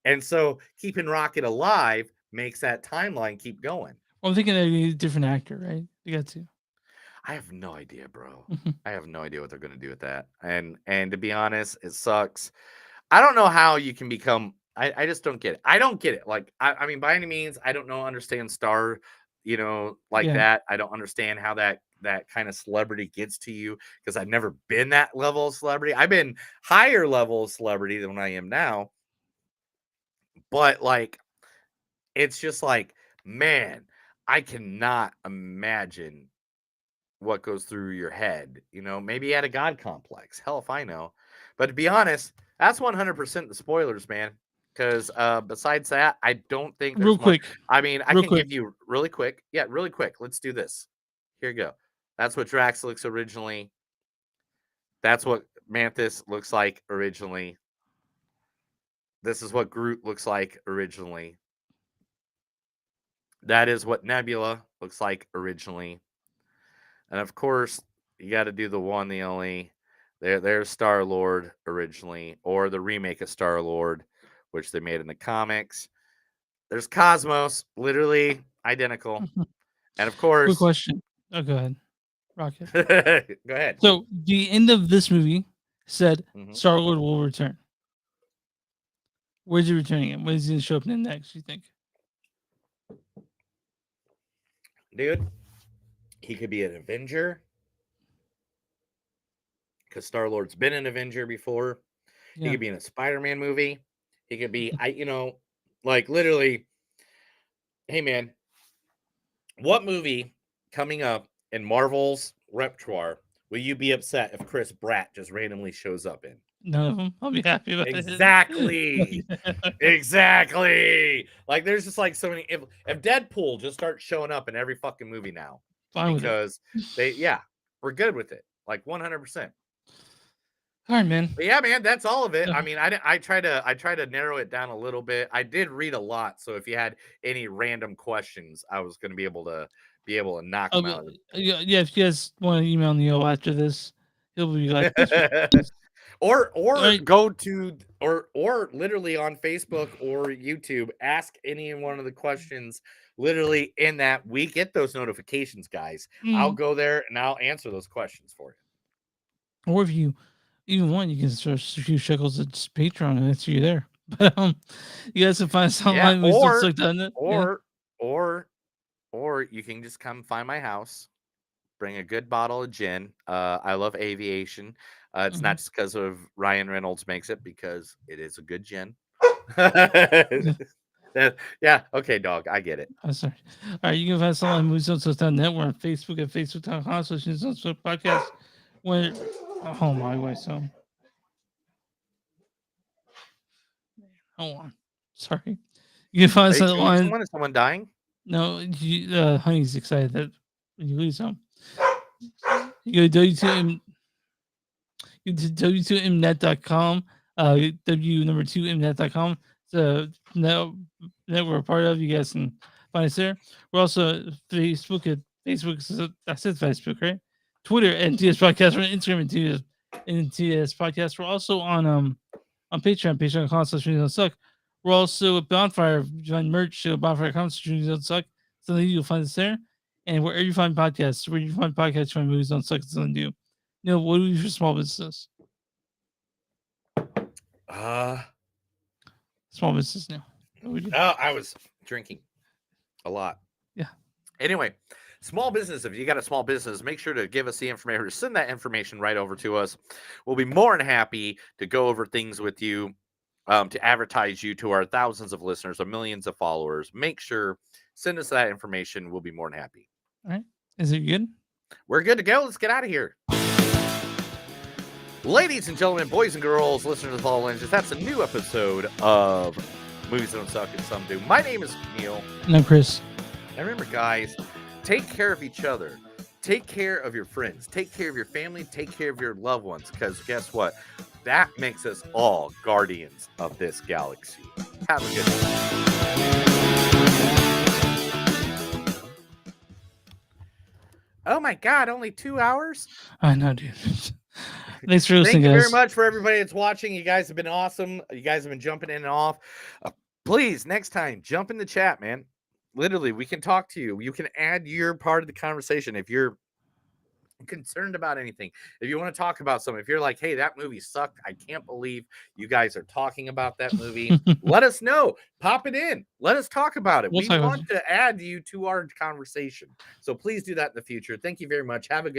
And so keeping Rocket alive makes that timeline keep going. Well, I'm thinking they need a different actor, right? You got to. I have no idea, bro. I have no idea what they're going to do with that. And to be honest, it sucks. I don't know how you can become. I just don't get it. I don't get it. Like, I mean, by any means, I don't understand Star, like that. I don't understand how that kind of celebrity gets to you because I've never been that level of celebrity. I've been higher level of celebrity than I am now. But like, it's just like, man, I cannot imagine what goes through your head. Maybe you had a God complex. Hell if I know. But to be honest, that's 100% the spoilers, man. Because besides that, I don't think there's Real quick. I mean, I Real can quick. give you really quick. Yeah, really quick. Let's do this. Here you go. That's what Drax looks originally That's what Mantis looks like originally. This is what Groot looks like originally. That is what Nebula looks like originally. And of course, you got to do the one, the only. There's Star-Lord originally, or the remake of Star-Lord, which they made in the comics. There's Cosmos, literally identical. And of course, Quick question. Oh, go ahead. Rocket. Go ahead. So the end of this movie said Mhm. Star-Lord will return. Where's he returning him? When is he going to show up in next, you think? Dude, he could be an Avenger. Because Star-Lord's been an Avenger before. He Yeah. could be in a Spider-Man movie. He could be, like literally, hey man, what movie coming up in Marvel's repertoire will you be upset if Chris Pratt just randomly shows up in? None of them. I'll be happy about Exactly. it. Exactly. Like there's just like so many. If Deadpool just starts showing up in every fucking movie now, Fine with it. because we're good with it. Like 100%. All right, man. But yeah, man, that's all of it. Yeah. I mean, I try to narrow it down a little bit. I did read a lot, so if you had any random questions, I was going to be able to knock them out. Yeah, if you guys want to email Neil after this, he'll be like, or Right. go to or literally on Facebook or YouTube, ask any one of the questions literally in that. We get those notifications, guys. I'll Mhm. go there and I'll answer those questions for you. or if you even want, you can search a few shekels at Patreon and answer you there. But you guys can find us online. Or you can just come find my house, bring a good bottle of gin. I love aviation. It's not just because of Ryan Reynolds makes it, because it is a good gin. Yeah, okay, dog, I get it. I'm sorry. All right, you can find us online at moviesdon'tsuck.net. We're on Facebook at facebook.com/podcast. When oh my way, so hold on. Sorry. You can find us Are you losing online. one? Is someone dying? No, Honey's excited that when you lose some. You go to w2mnet.com, w2mnet.com. So that we're a part of. You guys can find us there. We're also Facebook at Facebook. I said Facebook, right? Twitter at TS Podcast. We're on Instagram and TS Podcast. We're also on Patreon, patreon.com/moviesdon'tsuck. We're also at Bonfire. Join merch to bonfire.com/moviesdon'tsuck. Something you'll find us there. And wherever you find podcasts, find Movies Don't Suck, it's something new. Neil, what do we do for small business? Small business now. What do we do? I was drinking a lot. Yeah. Anyway, small business. If you got a small business, make sure to give us the information or send that information right over to us. We'll be more than happy to go over things with you, to advertise you to our thousands of listeners or millions of followers. Make sure, send us that information. We'll be more than happy. All right. Is it good? We're good to go. Let's get out of here. Ladies and gentlemen, boys and girls, listeners of all lenses, that's a new episode of Movies Don't Suck and Some Do. My name is Neil. And I'm Chris. And remember, guys, take care of each other. Take care of your friends. Take care of your family. Take care of your loved ones. Because guess what? That makes us all guardians of this galaxy. Have a good night. Oh my God, only 2 hours? I know, dude. Thanks for listening, Thank you guys. very much for everybody that's watching. You guys have been awesome. You guys have been jumping in and off. Please, next time, jump in the chat, man. Literally, we can talk to you. You can add your part of the conversation if you're concerned about anything. If you want to talk about something, if you're like, hey, that movie sucked, I can't believe you guys are talking about that movie, let us know. Pop it in. Let us talk about it. We'll We talk about want to add you to our conversation. So please do that in the future. Thank you very much. Have a good